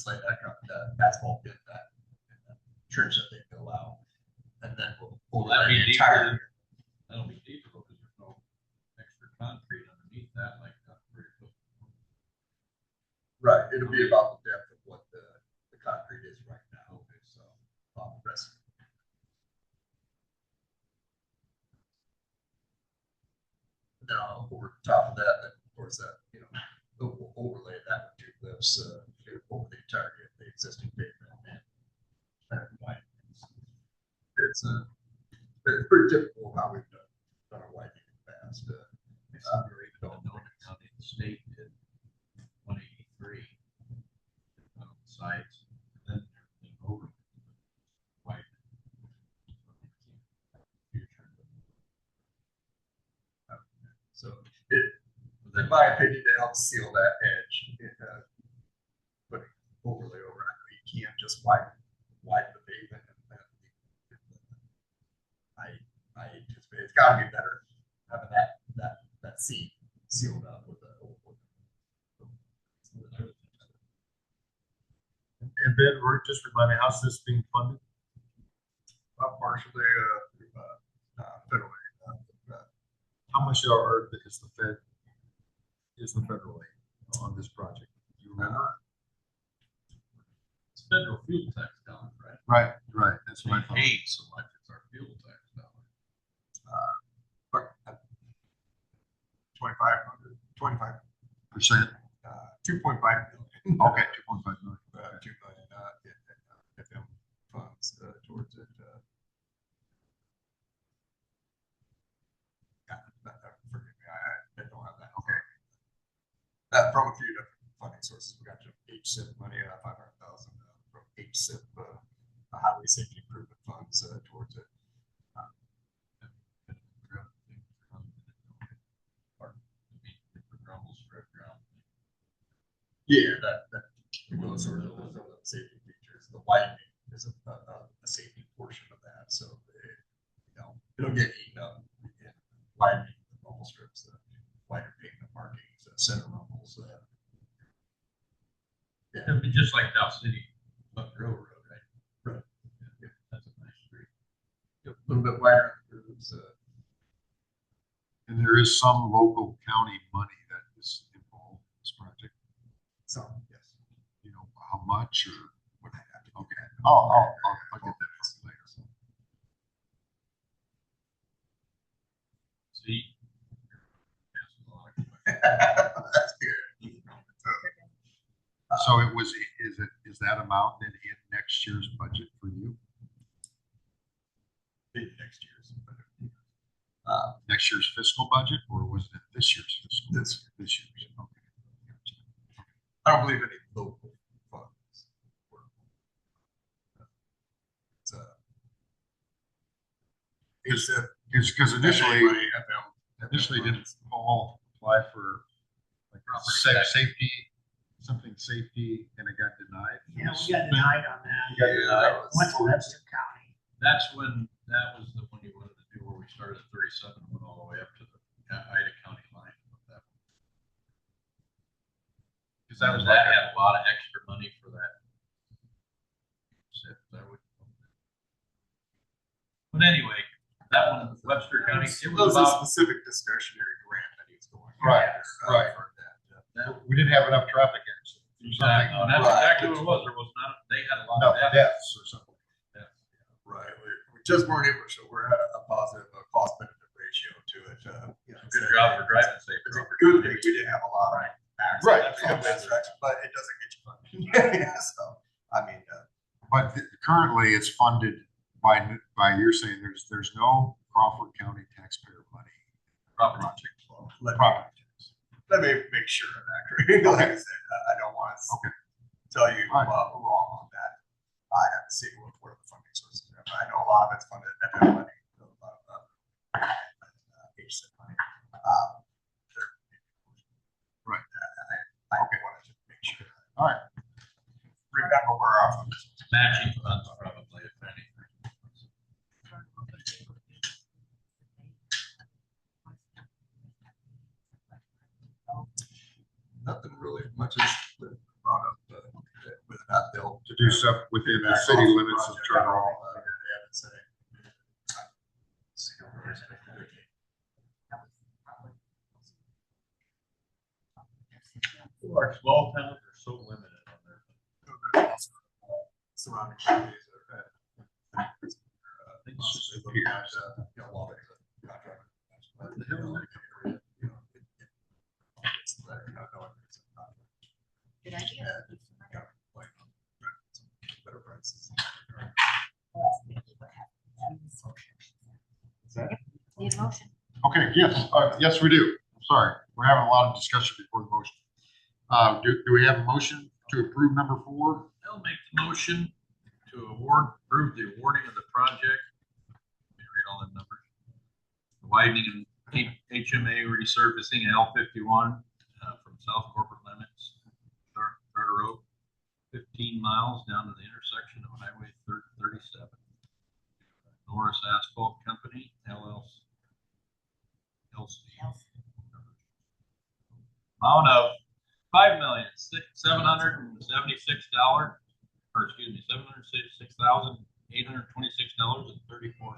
lay that asphalt in that trench that they fill out. And then we'll that'd overlay be the entire. deeper. That'll be deeper because there's no extra concrete underneath that like that. Right, it'll be about the depth of what the concrete is right now. Okay, so about the rest. And then over top of that, then of course that, we'll overlay that with two lifts, over the entirety of the existing pavement and widening. It's pretty typical how we've done our widening in the past. Don't know the county, the state did 183 on the sides, and then everything over. White. So in my opinion, it helps seal that edge. Putting overlay over it, you can't just widen the pavement. I anticipate it's got to be better having that seam sealed up with a. And Ben, just remind me, how's this being funded? Partially federal aid. How much is the federal aid on this project? Do you remember? It's federal fuel tax dollars, right? Right, that's what I thought. Paid so much, it's our fuel tax dollars. 25%. 2.5 million. Okay, 2.5 million. 2 million in FM funds towards it. Forgive me, I don't have that. Okay. From a few different funding sources, we got HSIP money, 500,000 from HSIP, highway safety improvement funds towards it. Yeah, that those are the safety features. The widening is a safety portion of that, so it'll get eaten up. Widening the rumble strips, the wider pavement markings, center rumbles. It'd be just like Dow City, Buck Grove Road, right? Right. Yeah, that's a nice street. A little bit wider. And there is some local county money that is involved in this project. Some, yes. You know, how much or? What I have to Okay. I'll get that from you later. See? That's good. So is that amount then in next year's budget for you? Maybe next year's. Next year's fiscal budget, or was it this year's fiscal? This year's. Okay. I don't believe any local funds. Because initially didn't Paul apply for like safety, safety, and it got denied? Yeah, we got denied on that. Yeah, Went to Webster County. That was the one you wanted to do where we started at 37 and went all the way up to the Ida County line. Because that had a lot of extra money for that. But anyway, that one, Webster County, it was a about, specific discretionary grant that he was going. Right. For that. We didn't have enough traffic accidents. exactly, and that's Right. exactly what it was. There was not, they had a lot No, of deaths. deaths or something. Right, we just weren't able to show we're at a positive cost benefit ratio to it. Good job for driving safe. It's a good thing we didn't have a lot of accidents in that direction, but it doesn't get you funding. Yeah, so, I mean. But currently it's funded by you're saying there's no Crawford County taxpayer money. Property. Let me make sure of that, Craig. Like I said, I don't want to tell you wrong on that. I have to see where the funding sources are. I know a lot of it's funded FM money, HSIP money. Right. I wanted to make sure. All right. Remember where our funding sources are. Matching funds probably, if anything. Nothing really much has been brought up with that. do stuff within the city limits of Charter Oak. Our small towns are so limited on their. Surrounding counties are. Things just They look appear. at, a lot of contract. What the hell is that? It's like, not knowing it's a contract. Good idea. And, like, better prices. Need a motion? Okay, yes, yes, we do. Sorry, we're having a lot of discussion before the motion. Do we have a motion to approve number 4? I'll make the motion to approve the awarding of the project. Let me read all the numbers. Widening and HMA resurfacing L51 from South Corporate Limits, Charter Oak, 15 miles down to the intersection of Highway 37. Norris Asphalt Company, LLC. Amount of $5,776,000, or excuse me, $766,826.34.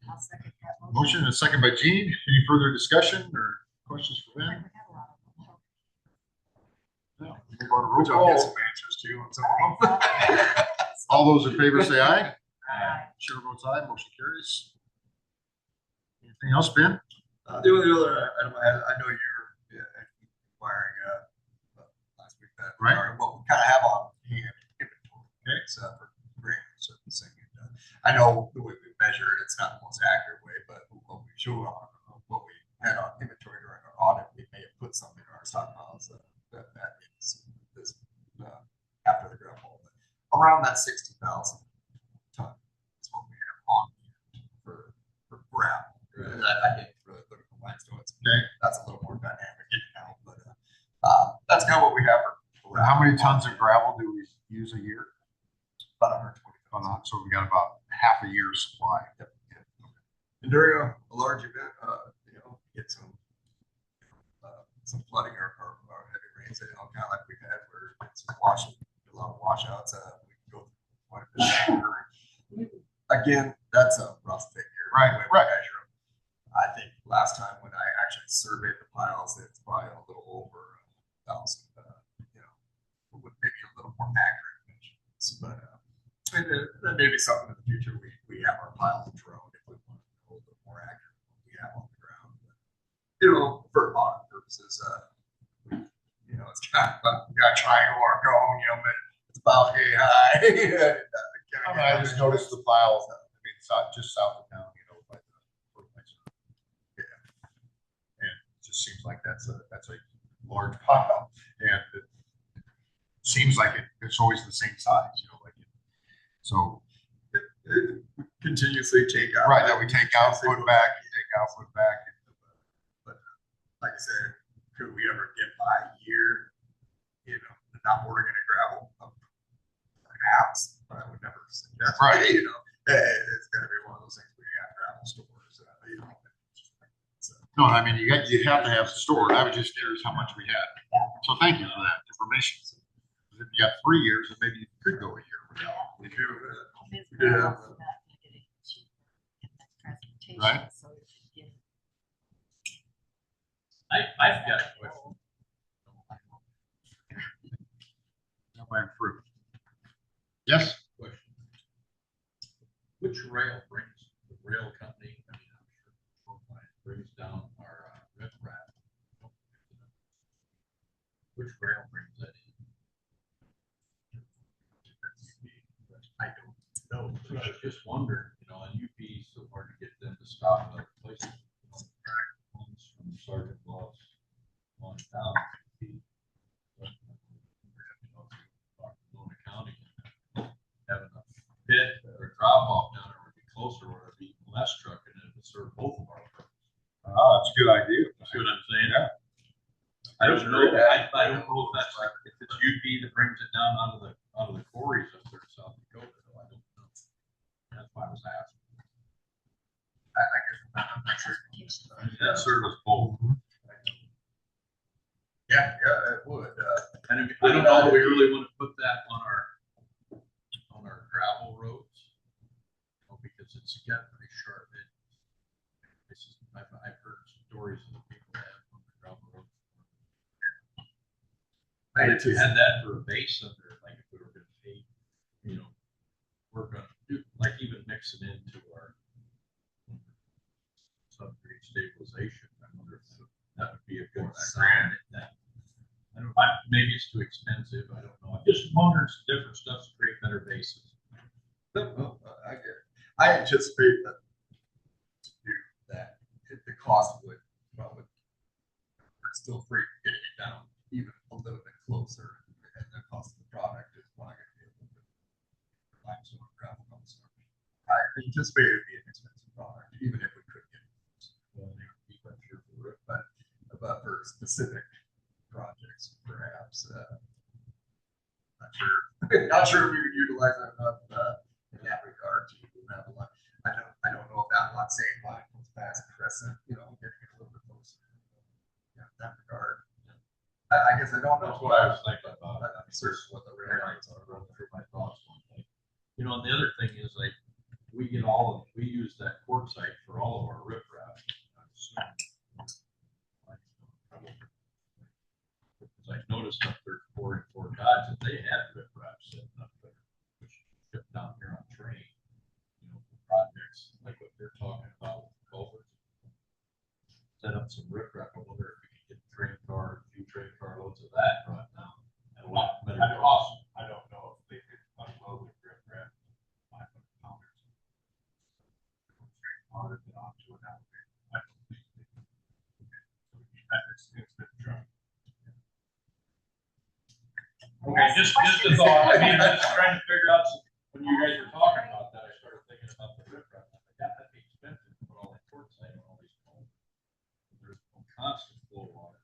I'll second that Motion and a second by Gene. Any further discussion or questions for Ben? No. Move on to roll Which I'll get call. some answers to on some of them. All those in favor say aye. Aye. Chair votes aye, motion carries. Anything else, Ben? The only other item I know you're inquiring last week that Right. what we kind of have on hand inventory. Okay, so for grant servicing. And, I know the way we measure it, it's not the most accurate way, but what we show on what we had on inventory during our audit, we may have put some in our stockpiles that is this after the ground hole. Around that 60,000 ton is what we have on hand for gravel. I didn't really look at the limestone. Okay. That's a little more dynamic now, but that's kind of what we have for. How many tons of gravel do we use a year? About 120,000. So we got about half a year's supply. Yep. And during a large event, get some flooding or heavy rains, kind of like we had where it's a lot of washouts. We can go through quite a bit. Again, that's a rough figure. Right, When we right. measure them. I think last time when I actually surveyed the piles, it's probably a little over 1,000. With maybe a little more accurate measurements, but that may be something in the future. We have our piles drone if we want to be a little bit more accurate than what we have on the ground. But, for audit purposes, it's kind of we got a triangle or a cone, but it's about hey high. I just noticed the pile. Just south of town, by the fertilizer. Yeah, and it just seems like that's a large pile, and it seems like it's always the same size, so. It continuously take out. Right, that we take out, put back, take out, put back. But like I said, could we ever get by a year, not ordering any gravel? Perhaps, but I would never suggest. Right. It's gonna be one of those things where you have gravel stores. No, you have to have the store. I was just curious how much we had. So thank you for that information. If you got 3 years, then maybe you could go a year without. We do, Yeah. Right. I've got a question. Now I'm through. Yes? Question. Which rail brings the rail company, I'm sure, brings down our rip wrap? Which rail brings that in? I don't know. I was just wondering, on UP, so hard to get them to stop at other places. Ones from Sergeant Bluffs on down. County having a pit or drop off down there would be closer, where it'd be less trucking and it would serve both of our purposes. That's a good idea. See what I'm saying? Yeah. I don't know. I don't know if that's like, if it's UP that brings it down out of the quarries up there in South Dakota. Though. I don't know. That's why I was asking. I guess I'm not sure. That service both. Yeah, it would. And I don't know that we really want to put that on our it's got pretty sharp. I've heard stories of the people that have on the ground road. If you had that for a base under, like if we were gonna pay, you know, we're gonna do, like even mix it into our subgrade stabilization. I wonder if that would be a good sign. I don't know, maybe it's too expensive, I don't know. I'm just wondering some different stuff to create better bases. Well, I get it. I anticipate that to do that, the cost would probably, it's still free getting it down even a little bit closer, and the cost of the product is not going to be a little bit limestone or gravel construction. I anticipate it would be an expensive product, even if we could get it. Well, they would be quite sure for it, but for specific projects, perhaps. Not sure if we would utilize it enough in that regard to have a lot. I don't know if that lot same line goes past Crescent, you know, getting it a little bit closer. Yeah, in that regard. I guess I don't know. That's what I was thinking about. I'm certain what the rail lines are. Running through my thoughts one day. You know, and the other thing is like we use that quartzite for all of our riprap. I noticed up there 4 and 4 Dodge that they had riprap sitting up there, which shipped down here on train. You know, projects like what they're talking about with Crawford. Set up some riprap. I wonder if we could get a few train car loads of that brought down at a lot better cost. I don't know if they could unload the riprap 500 pounders. Straight on it and onto an elevator. I don't think they could. That is instant truck. Okay, just a thought. I mean, I'm just trying to figure out when you guys were talking about that, I started thinking about the riprap. I thought, yeah, that'd be expensive to put all that quartzite on all these poles. There's no constant flow on it.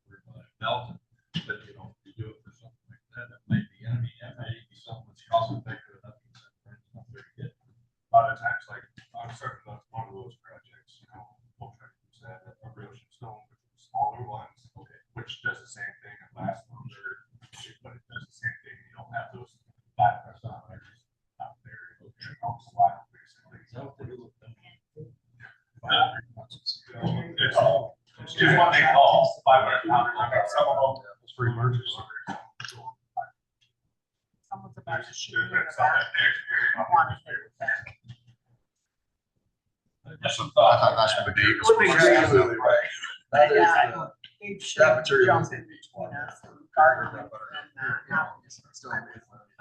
We're about it melting, but you know, if you do it for something like that, that might be. I mean, that might be something that's cost effective enough to set not very good. A lot of times, like on certain one of those projects, you know, we'll try to use that erosion stone, which is smaller ones, okay, which does the same thing and lasts longer. But it does the same thing. You don't have those bypass operators out there. It helps a lot, basically. It's all. It's just one they call 500 pounds. Some of them is for emergency. Someone's about to shoot There's me in been the some back. that I wanted it back. Just some I thoughts. thought that's what Dave was. You're absolutely right. That is, Yeah, Dave should that material is jump in gonna be between 20. us and garden and Still, I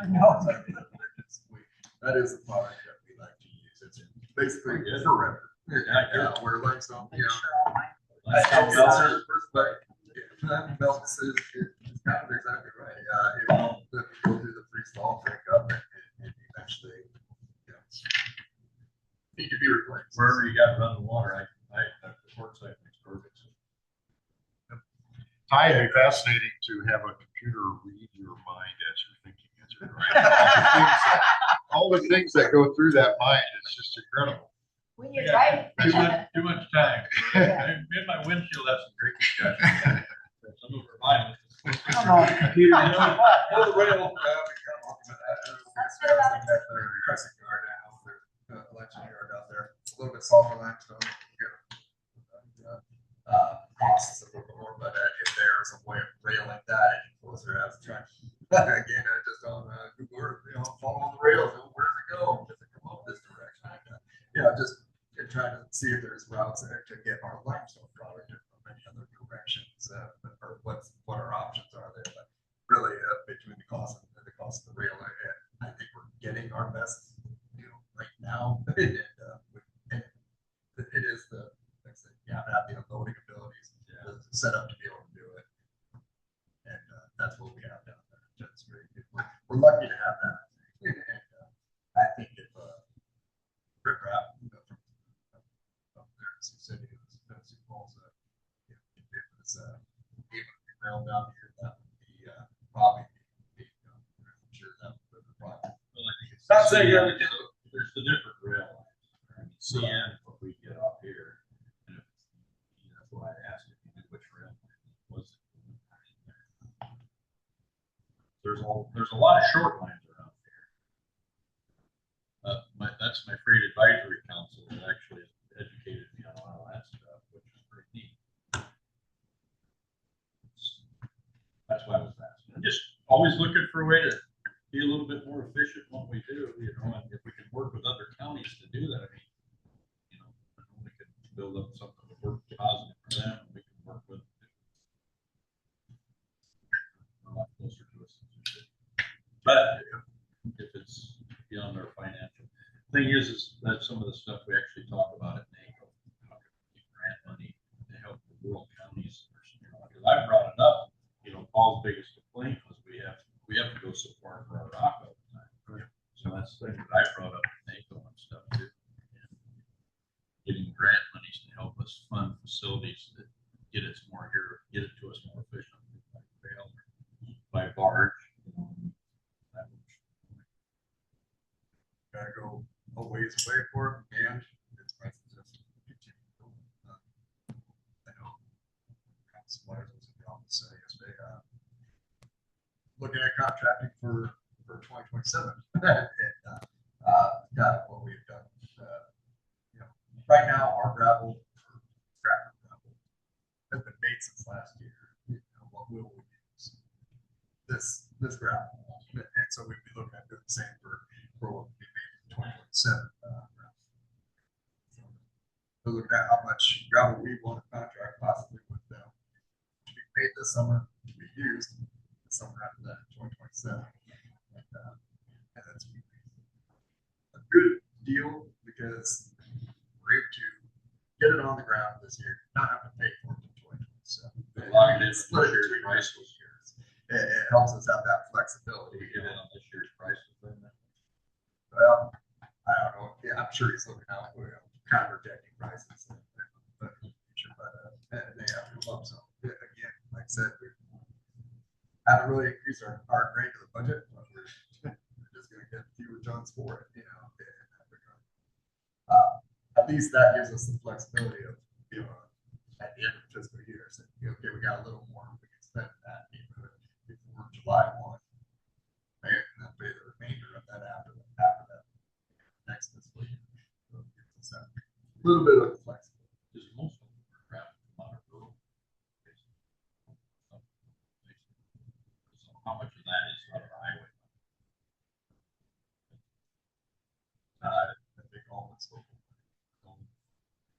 know. that is the product that we like to use. It's basically Yeah. forever. Yeah. We're limestone, make you know. sure all my. That melts is kind of exactly right. It will go through the freeze thaw, break up, and eventually, you know, need to be replaced. Wherever you got running water, the quartzite makes perfect sense. Ty, it'd be fascinating to have a computer read your mind as you're thinking, as you're writing. All the things that go through that mind, it's just incredible. When you're driving. Too much time. Me and my windshield have some great discussions. Some of our violence. I don't know. Computer, you know, Well, the rail, Crescent yard now, there's election yard out there, a little bit softer limestone. Costs a little bit more, but if there's a way of railing that any closer, I was trying. Again, I just on Google Earth, you know, follow the rails, where's it go? Does it come up this direction? Yeah, just trying to see if there's routes there to get our limestone product in many other directions, or what our options are there. But really, between the cost of the rail, I think we're getting our best, you know, right now. And it is the, like I said, you have to have the unloading abilities, set up to be able to do it. And that's what we have down there. That's very good. We're lucky to have that. And I think if riprap from there in Sioux City, Sioux Falls, if it was even around down here, that would be probably I'm sure that would be the problem. Well, I think it's not saying there's the different rail lines. I mean, CN, what we get off here, and that's why I asked if you knew which rail line was it. There's a lot of short lines around here. that's my freight advisory council that actually educated me on all that stuff, which is pretty neat. That's why I was asking. I'm just always looking for a way to be a little bit more efficient in what we do, you know, and if we can work with other counties to do that, I mean, you know, we could build up something that works positive for them, and we can work with a lot closer to us. But if it's beyond our financial, thing is that some of the stuff we actually talk about at NACO, how can we get grant money to help the rural counties, you know, because I brought it up, you know, Paul's biggest complaint was we have to go so far for our rock all the time. Right. So that's the thing that I brought up at NACO and stuff too. And getting grant monies to help us fund facilities that get it to us more efficiently by rail, by barge. Gotta go a ways away for it, and it's prices just continue to go up. I know suppliers was in the office yesterday, looking at contracting for 2027. And got what we've done. You know, right now our gravel has been made since last year. You know, what will we use? This gravel, and so we'd be looking at doing the same for what would be made in 2027. So looking at how much gravel we want to contract possibly with them to be paid this summer, to be used the summer after that, 2027. And that's a good deal because we're able to get it on the ground this year, not have to pay for it in 2027. Lock it in Split it this year's between price. those years. It helps us have that flexibility. We get in on this year's prices then. Well, I don't know. Yeah, I'm sure he's looking out, kind of projecting prices in the future, but they have to come up. So again, like I said, we haven't really increased our grade to the budget, but we're just going to get fewer tons for it, you know. At least that gives us the flexibility of, you know, at the end of the fiscal year, so, okay, we got a little more, we can spend that before July 1. And then pay the remainder of that after that next fiscal year. So it gives us that little bit of flexibility. Because most of them are gravel on a road. So how much of that is on the highway? I think all that's local.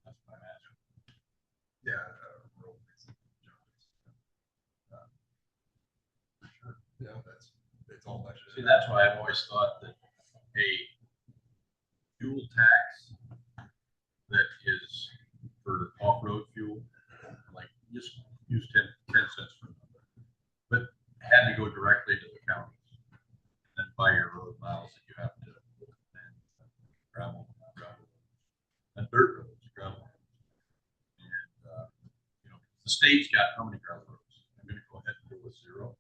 That's what I'm asking. Yeah, rural basic jobs. For sure. Yeah, it's all budgeted. See, that's why I've always thought that a fuel tax that is for off-road fuel, like just use 10 cents for another, but had to go directly to the counties and then buy your road miles that you have to and gravel, and dirt roads, gravel. And, you know, the state's got how many gravel roads? I'm going to go ahead and go with 0.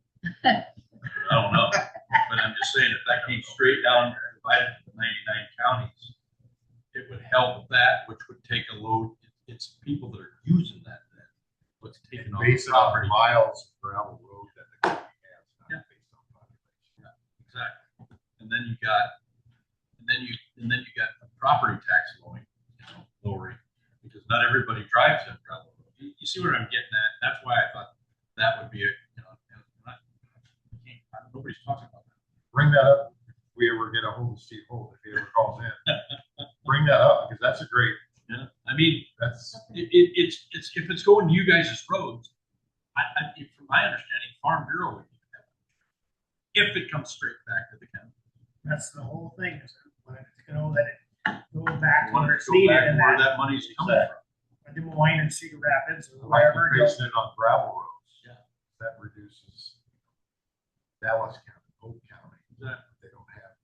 I don't know, but I'm just saying if that came straight down and divided to the 99 counties, it would help that, which would take a load. It's people that are using that then. What's taking on the Based on property. miles of gravel road that the county has, not Yeah. based on population. Yeah, exactly. And then you got a property tax lowering, because not everybody drives that gravel road. You see what I'm getting at? That's why I thought that would be a, you know, nobody's talking about that. Bring that up if we ever get a hold of Steve Holt, if he ever calls in. Bring that up because that's a great. Yeah, I mean, That's it's if it's going to you guys' roads, from my understanding, Farm Bureau would need to have it. If it comes straight back to the county. That's the whole thing, is to know that it goes back Want where to it's go needed back and where that that money's coming from. Des Moines and Cedar Rapids or like wherever. it goes. basing it on gravel roads. Yeah. That reduces Dallas County, Polk County. Exactly. They don't have.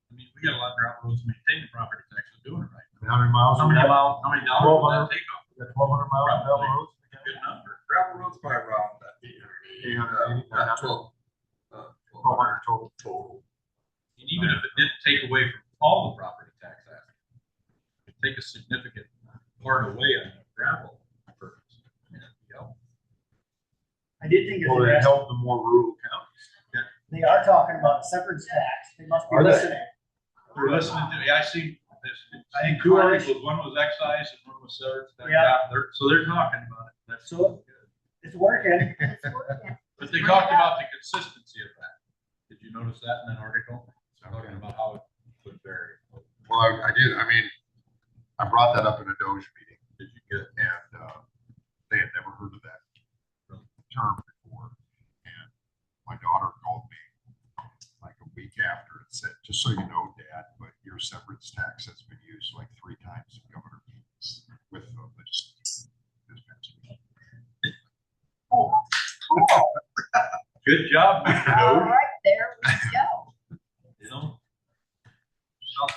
I mean, we got a lot of gravel roads maintaining property taxes doing it right now. How many miles? How we many got? dollars would that take off? We got 1,200 miles of gravel Probably. roads. Good number. Gravel roads probably around that 880, 12. 1,200 total. Total. And even if it didn't take away from all the property tax asking, it take a significant part away on the gravel purpose. I mean, that'd be helpful. I did think Well, it's that help the more rural counties. they are talking about severance tax. They must be Are they? listening. We're listening to, yeah, I see this. I think Two Connor's- articles, one was excise and one was service. Yeah. So they're talking about it. That's So- good. It's working. It's working. But they talked about the consistency of that. Did you notice that in that article? Talking about how it would vary. Well, I did, I mean, I brought that up in a Doge meeting. Did you get? And they had never heard of that term before. And my daughter called me like a week after and said, just so you know, Dad, but your severance tax has been used like 3 times in governor meetings with the legislature this past week. Good job, Mr. All Doe. right, there we go. You know,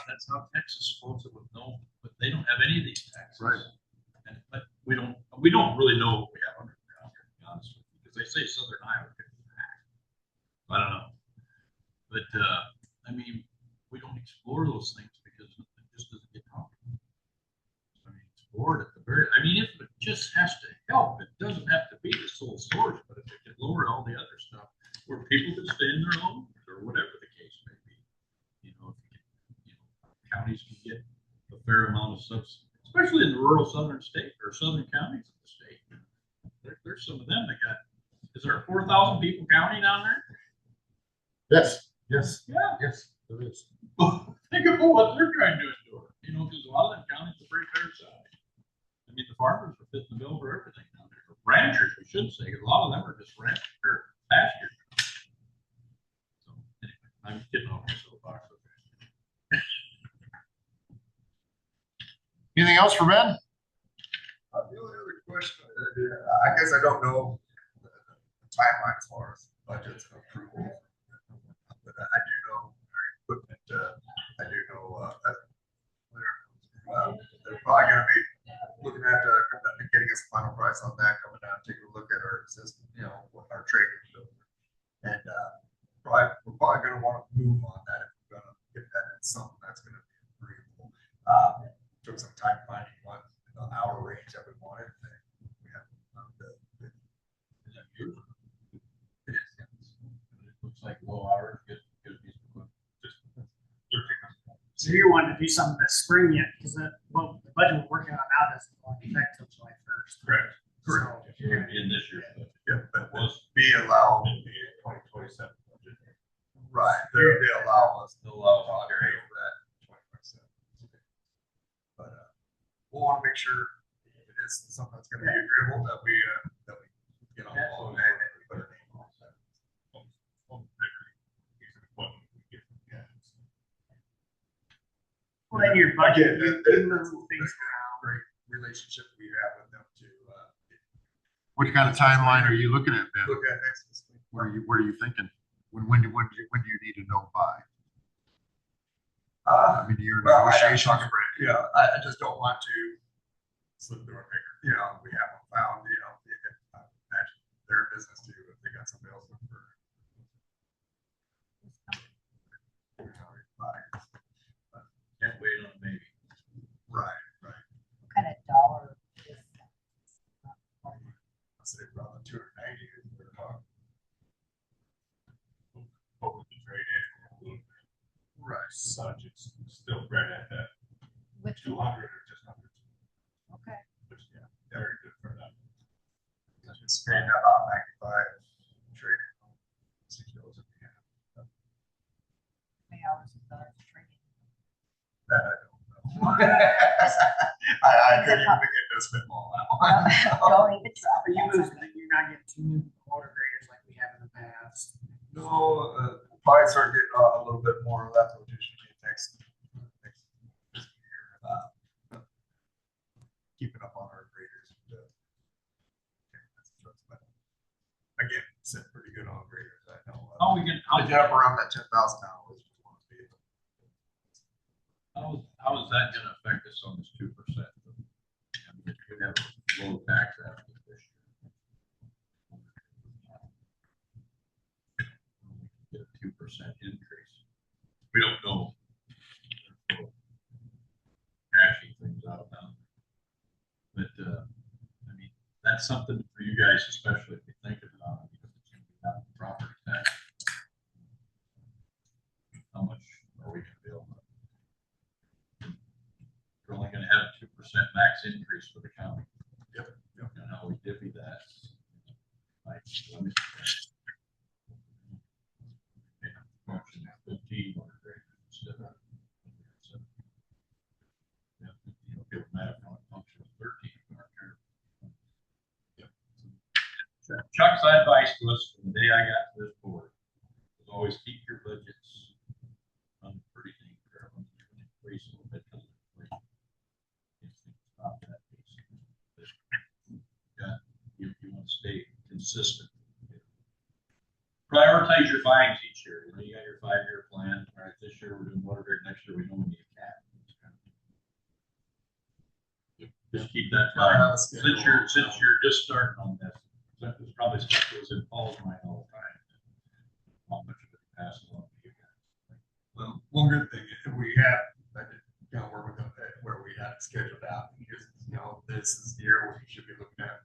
that's how Texas floats it with no, but they don't have any of these taxes. Right. And, but we don't really know what we have underground here, to be honest with you, because they say Southern Iowa could be back. I don't know. But, I mean, we don't explore those things because it just doesn't get talked about. I mean, explore it at the very, I mean, if it just has to help, it doesn't have to be the sole source, but if it could lower all the other stuff, where people could stay in their homes or whatever the case may be. You know, if you know, counties can get a fair amount of subsidy, especially in the rural southern state or southern counties of the state. There's some of them that got, is there 4,000 people county down there? Yes, yes, Yeah. yes, there is. Think about what they're trying to endure, you know, because a lot of them counties are pretty fair size. I mean, the farmers are fitting the bill for everything down there. Or ranchers, we should say, 'cause a lot of them are just ranchers or pastures. So anyway, I'm getting off my soapbox. Okay. Anything else for Ben? The only other question, I guess I don't know the timeline as far as budgets and approval. But I do know our equipment, I do know, that they're probably gonna be looking at, getting us a final price on that, coming down, taking a look at our existing, you know, what our trading builder. And, we're probably gonna wanna move on that if we're gonna get that in something that's gonna be agreeable. Took some time finding what the hour range that we wanted. And we have Is that yours? It is, yes. It looks like low hours, good piece of equipment. Just 1300. So you wanted to do something this spring yet, because the budget we're working on now doesn't go into effect until July 1st. Correct. So, It's gonna be in this year's budget. Yeah, but It was be allowed, It'd be a 2027 budget. right, they allow us to still allows talk carry over that 2027. But, we'll wanna make sure if it is something that's gonna be agreeable, that we get on the ball and put our name on that. well, in your budget, Again, you that's move things around. great relationship we have with them to, What kind of timeline are you looking at, Ben? look at next fiscal year. What are you thinking? When do you need to know by? I mean, your Well, I have to negotiations. talk about it. Yeah, I just don't want to slip through our finger. You know, we haven't found, you know, imagine their business too, if they got somebody else looking for. Can't wait on a baby. Right, right. What kind of dollar is that? I said around 290. We're talking. What with the trade in, Right. such, it's still right at that Which, 200 or just under, okay. which, yeah, very good for them. It's paying about 95 trading. $6 if we have. How many hours is that training? That I don't know. I couldn't even begin to spit all out. Don't even try. Are you moving, you're not getting two new motor graders like we have in the past? No, probably start getting a little bit more of that rotation next year. Keeping up on our graders. Again, sit pretty good on graders. I know. How we can, To get up around that 10,000 hours. how is that gonna affect us on this 2%? I mean, if you have a low tax after this year. Get a 2% increase. We don't know. Hashing things out now. But, I mean, that's something for you guys, especially if you're thinking about it, because it's gonna be not property tax. How much are we gonna be able to max increase for the county. Yep. And how we divvy that. Like, let me. Function at 15 water rate instead of. Yeah, give them that function of 13. Chuck's advice to us from the day I got to this board was always keep your budgets on pretty thing for everyone. Increase a little bit because of inflation. Stop that piece. Yeah, you want to stay consistent. Prioritize your buyings each year. You got your 5-year plan. All right, this year we're doing water rate. Next year we know we need a cap. Just keep that time. Since you're just starting on this. It's probably stuff that was in Paul's mind all the time. How much of it passed along to you guys? Well, one good thing is we have, I did kind of work with them where we had it scheduled out. Here's, this is the year where you should be looking at,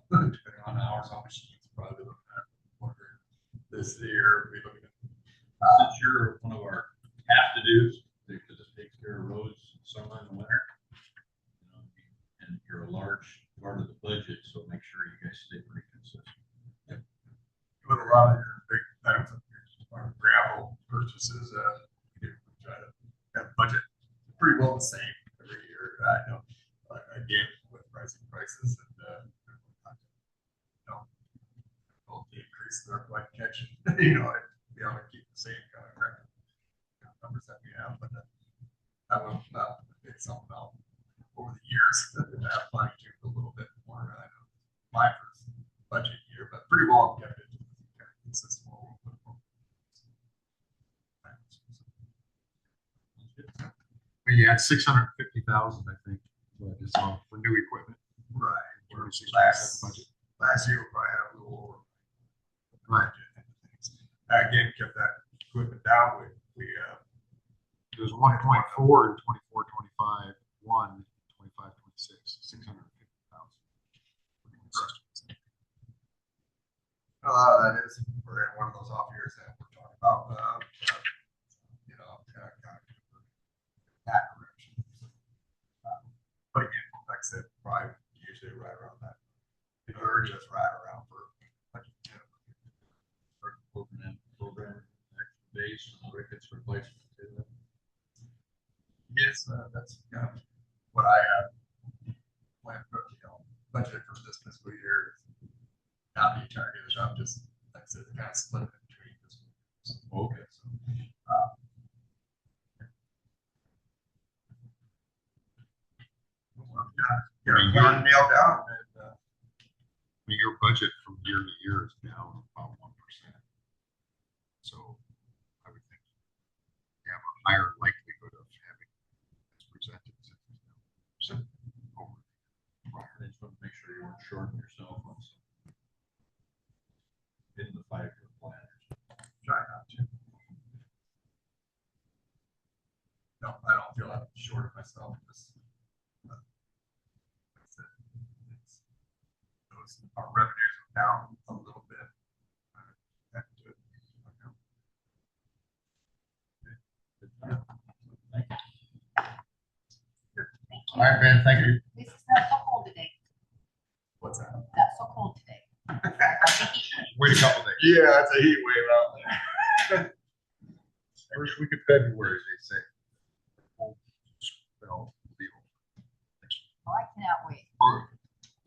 depending on hours on machines, probably looking at water. This year, we're looking at. Since you're one of our have-to-dos, because it takes care of roads in summer and winter, and you're a large part of the budget, so make sure you guys stay pretty consistent. But a lot of your big items, our gravel purchases, we try to have budget pretty well the same every year. I know, again, with rising prices and, both the increase in our like catching, be able to keep the same kind of record numbers that we have, but I will it's something else over the years that I've fine tuned a little bit more. I know my first budget year, but pretty well kept it kind of consistent. We had 650,000, I think, just for new equipment. Right. Budget. Last year we probably had a little over. Right. Again, kept that equipment down. It was 1.4 in 24, 25, 1, 25, 26, 650,000. A lot of that is we're in one of those off years that we're talking about. That direction. But again, like I said, probably usually right around that. Or just right around for program base rickets replacement. Yes, that's kind of what I have planned for, budget for this fiscal year. Not the entire year, I'm just, like I said, kind of split it between this. Okay. So, got nailed down. And, your budget from year to year is down about 1%. So I would think you have a higher likelihood of having as presented. I just want to make sure you weren't shorting yourself on something in the 5-year plan. Try not to. No, I don't feel I'm short of myself. Our revenues are down a little bit. All right, Ben, thank you. This is not so cold today. What's that? Not so cold today. Wait a couple days. Yeah, it's a heat wave out there. First week of February, they say. Well, Oh, I cannot wait.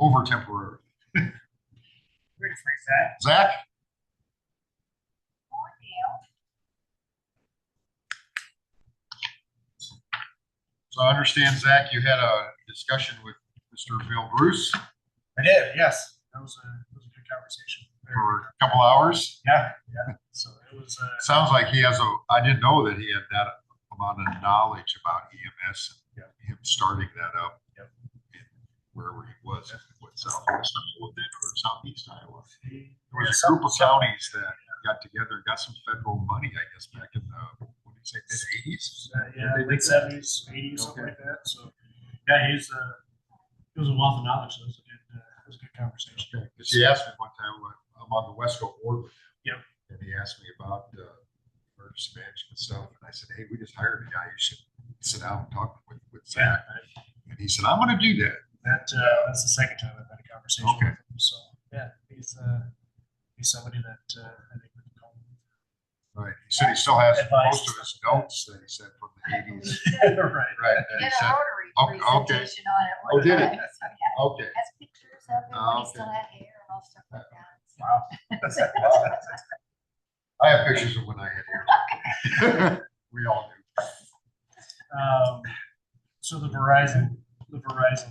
over temporary. Ready for that? Zach? Oh, yeah. So I understand, Zach, you had a discussion with Mr. Bill Bruce I did, yes. That was a good conversation. for a couple hours. Yeah. So it was, Sounds like he has I didn't know that he had that amount of knowledge about EMS and him starting that up. Yep. In wherever he was, what Southwest or Southeast Iowa. There was a group of counties that got together and got some federal money, I guess, back in the, what did you say, mid-80s? late 70s, 80s, something like that. So, yeah, he was a wealth of knowledge. So it was a good conversation. Because he asked me one time, I'm on the Wesco board with him. Yep. And he asked me about emergency management stuff. And I said, hey, we just hired a guy. You should sit down and talk with Zach. And he said, I'm gonna do that. That's the second time I've had a conversation Okay. with him. So yeah, he's somebody that I think we can call. Right. He said he still has Advice. most of his notes that he said from the eighties. Right. Right. that he Did a said- Rotary Okay. presentation on it. Oh, one did it? time, so yeah. Okay. Has pictures of him when he Okay. still had hair and all stuff like that. Wow. I have pictures of when I had hair. We all do. So the Verizon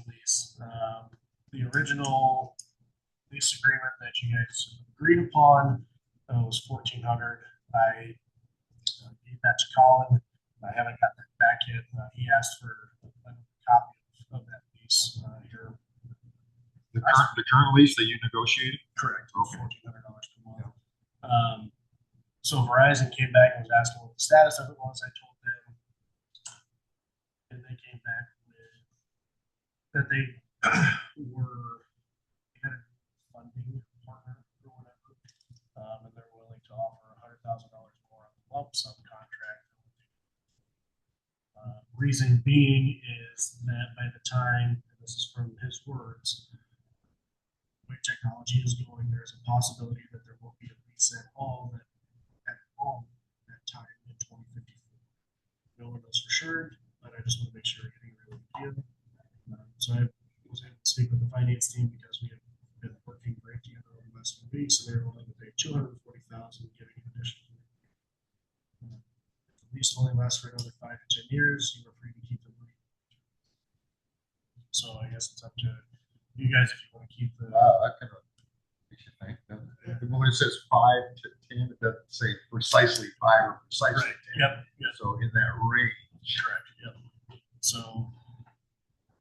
lease, the original lease agreement that you guys agreed upon was 1,400. I gave that to Colin. I haven't got that back yet. He asked for a copy of that lease here. The current lease that you negotiated? Correct. Okay. $1,400 per month. So Verizon came back and was asking what the status of it was. I told them, and they came back with that they had a funding partner or whatever, and they're willing to offer $100,000 more on the lump sum contract. Reason being is that by the time, and this is from his words, the way technology is going, there's a possibility that there won't be a lease at all that that time in 2054. No one knows for sure, but I just want to make sure we're getting a real deal. So I was able to speak with the finance team because we have been working great together over the last few weeks, so they're willing to pay $240,000, giving an additional. If the lease only lasts for another 5 to 10 years, you are free to keep the money. So I guess it's up to you guys if you want to keep the. Wow, that kind of makes you think, doesn't it? When it says 5 to 10, it doesn't say precisely 5 or precisely Right. 10. Yep. Yep. So in that range. Correct. Yep. So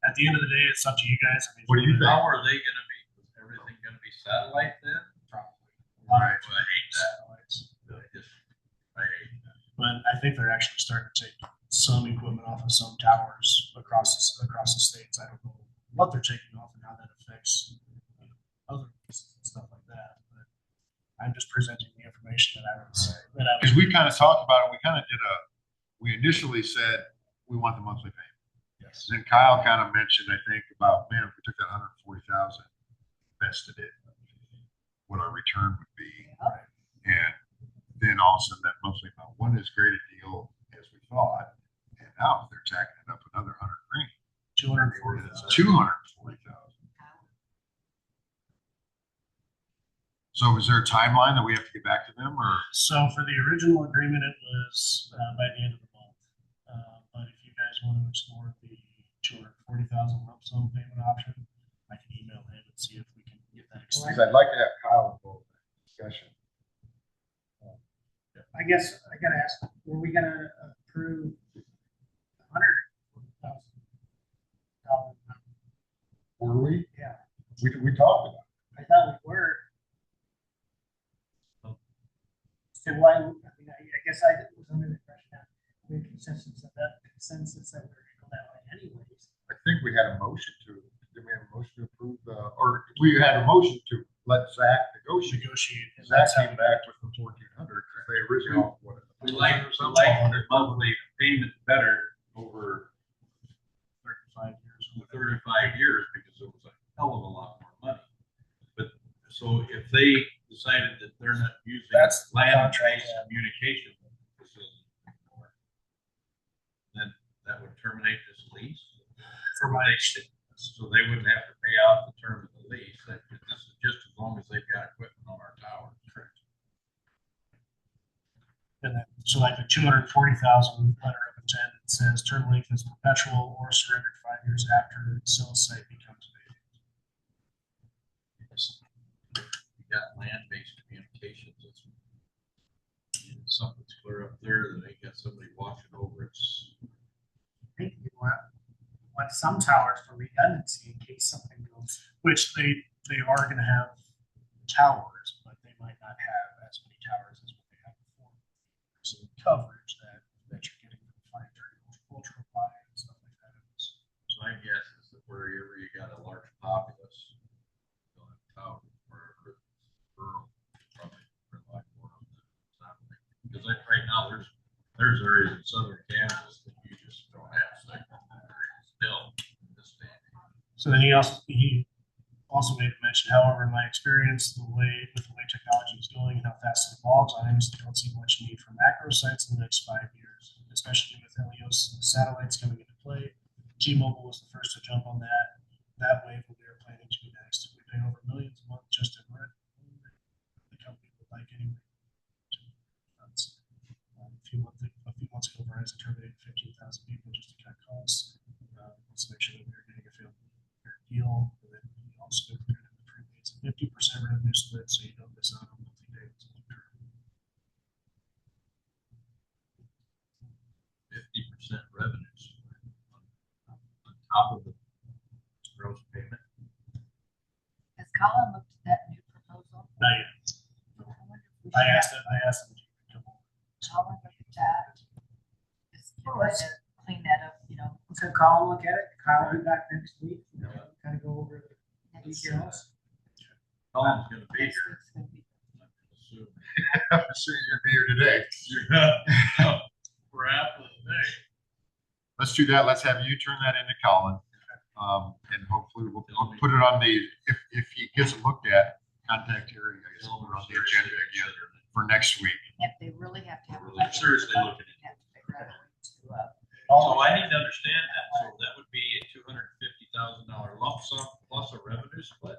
at the end of the day, it's up to you guys. I mean, What do you think? How are they gonna be, is everything gonna be satellite then? Probably. Right. Well, I hate that. Satellites. I hate that. But I think they're actually starting to take some equipment off of some towers across the states. I don't know what they're taking off and how that affects other pieces and stuff like that. But I'm just presenting the information that I was. Because we kind of talked about it, we initially said we want the monthly payment. Yes. Then Kyle kind of mentioned, I think, about, man, if we took that 140,000, invested it, what our return would be. And then all of a sudden that monthly amount wasn't as great a deal as we thought. And now they're tacking it up another $100,000. 240,000. 240,000. So is there a timeline that we have to get back to them, or? So for the original agreement, it was by the end of the month. But if you guys want to explore the 240,000 lump sum payment option, I can email him and see if we can get that Because extended. I'd like to have Kyle involved in that discussion. I guess I gotta ask, were we gonna approve $100,000? Were we? Yeah. We talked about it. I thought we were. So why, I mean, I guess I was under the impression that we had consensus that we were gonna go that way anyways. I think we had a motion did we have a motion to approve, or we had a motion to let Zach negotiate. Negotiate. Zach came back with the 1,400, because they originally wanted. We like the monthly payment better over 35 years. the 35 years because it was a hell of a lot more money. But so if they decided that they're not using That's the land-based contract, yeah. communication facility anymore, then that would terminate this lease. For my, So they wouldn't have to pay out the term of the lease. This is just as long as they've got equipment on our tower. Correct. and then, so like the 240,000 letter of intent, it says term length is perpetual or surrendered 5 years after the cell site becomes vacant. You got land-based communications. It's something's clear up there that they got somebody watching over it. I think we want some towers for redundancy in case something goes. Which they are going to have towers, but they might not have as many towers as what they had before. So the coverage that you're getting from flying during ultra fly and stuff like that. So I guess is that wherever you got a large populace, you'll have towers. Wherever it's rural, probably rely more on the satellite. Because right now there's areas in southern Kansas that you just don't have signal. Still, in this day So then he also made mention, however, in my experience, with the way technology is going and how fast it evolves, I honestly don't see much need for macro sites in the next 5 years, especially with LEO's satellites coming into play. T-Mobile was the first to jump on that wave when they were planning to be next. We pay over millions a month just in rent. The company would like anyway. A few months ago, Verizon terminated 15,000 people just to cut costs. Let's make sure that we're getting a fair deal. And then we also included in the prepaids a 50% revenue split, so you don't miss out on monthly payments. 50% revenue split on top of the gross payment. Has Colin looked at that new proposal? Not yet. I asked him to come over. Colin look at that. Just try to clean that up, you know. So Kyle will look at it. Kyle will be back next week. Kind of go over the next- details. Colin's gonna be next here. week's gonna be- I'm assuming. I'm assuming you're gonna be here today. We're after the day. Let's do that. Let's have you turn that into Colin. And hopefully we'll put it on the, if he gets it looked at, contact Terry, I guess, we'll put it on the agenda again for next week. If they really have to have. We're really seriously looking at it. Have to figure out a way to, So I need to understand that. So that would be a $250,000 lump sum plus a revenue split.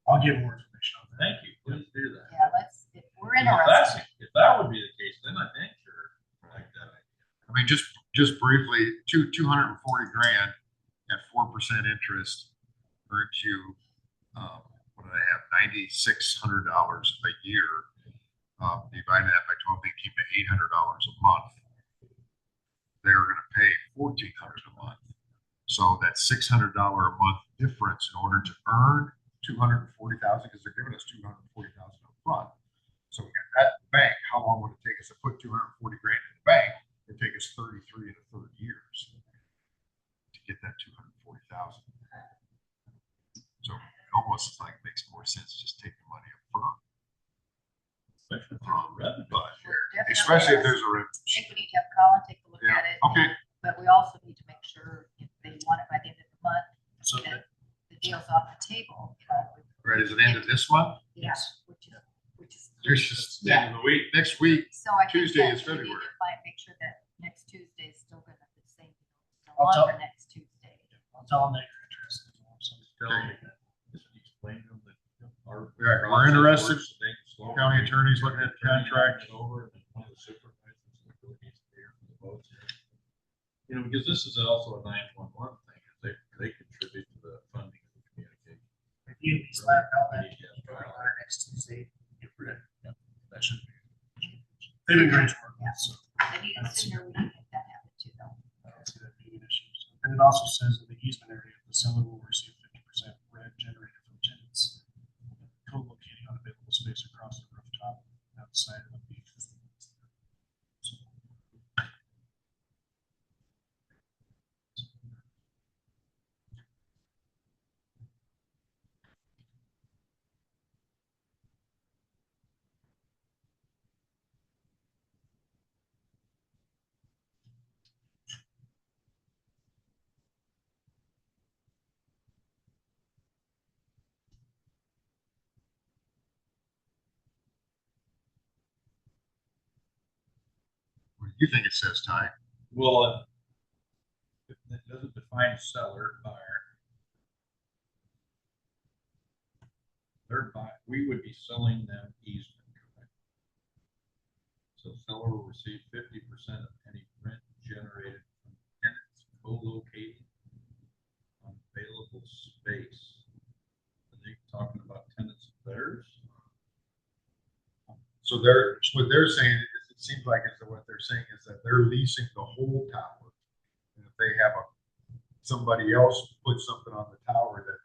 I'll give more information on that. Thank you. Please do that. Yeah, if we're If interested. if that would be the case, then I think sure, I like that idea. I mean, just briefly, 240 grand at 4% interest earns you, what did I have, $9,600 a year. Divide that by 12, they keep it $800 a month. They're going to pay $1,400 a month. So that's $600 a month difference in order to earn 240,000, because they're giving us 240,000 up front. So we got that in the bank. How long would it take us to put 240 grand in the bank? It'd take us 33 and a third years to get that 240,000. So it almost like makes more sense to just take the money up front. Especially for the revenue. Especially if there's a revenue. I think we need to have Colin take a look Yeah. at it. Okay. But we also need to make sure if they want it by the end of the month, So that the deal's off the table, you know. Right, is it end of this month? Yeah, which is. There's just It's the end of the week. next week. So I think Tuesday that is we need February. to make sure that next Tuesday is still gonna be the same, I'll on tell- for next Tuesday. I'll tell them that you're interested. So Tell them that. Just explain to them that our. Right, we're interested. process works, they can slow County it. attorney's looking at the contract. Over, and then one of the supervisors really needs to be here for the votes. You know, because this is also a 911 thing, they contribute to the funding of the communication. if you at least let all that, We need to have go trial. on next Tuesday, get rid of it. That should be. They've been great to work with, so. They need it sooner, we can make that happen too, though. I don't see that being an issue. And it also says in the easement area, the seller will receive 50% rent generated from tenants co-locating on available space across the rooftop outside of the existing. So, What do you think it says, Ty? Well, it doesn't define seller, buyer. We would be selling them easement, correct? So seller will receive 50% of any rent generated from tenants co-locating on available space. Are they talking about tenants of theirs? So what they're saying is, it seems like what they're saying is that they're leasing the whole tower. And if they have somebody else put something on the tower that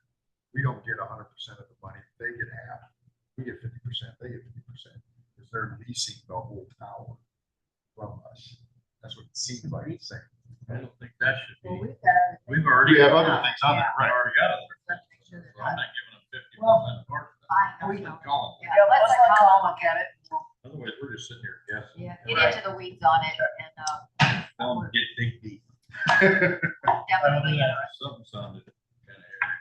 we don't get 100% of the money, they get half. We get 50%, they get 50%, because they're leasing the whole tower from us. That's what it seems like it's saying. I don't think that should Well, be. we've got other things. We've already. We have other things on there, I right? already got other Let's make sure things. they're So I'm not not giving them 50% Well, part of that. buying We them, can so- call them. Yeah, let's let Colin look at it. Otherwise, we're just sitting here guessing. Yeah, get into the weeds on it and, Tell them to get dig deep. definitely, that. Something sounded kind of airy.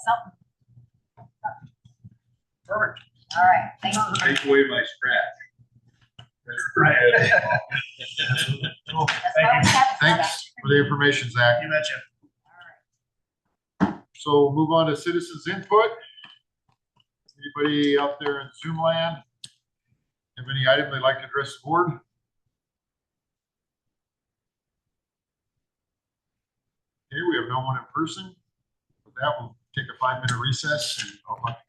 something. Perfect. All right, thank you. Take away my scratch. Right. That's why we have. Thanks for the information, Zach. You betcha. All right. So we'll move on to citizens input. Anybody out there in Zoom land have any item they'd like to address the board? Okay, we have no one in person. With that, we'll take a 5-minute recess and I'll talk to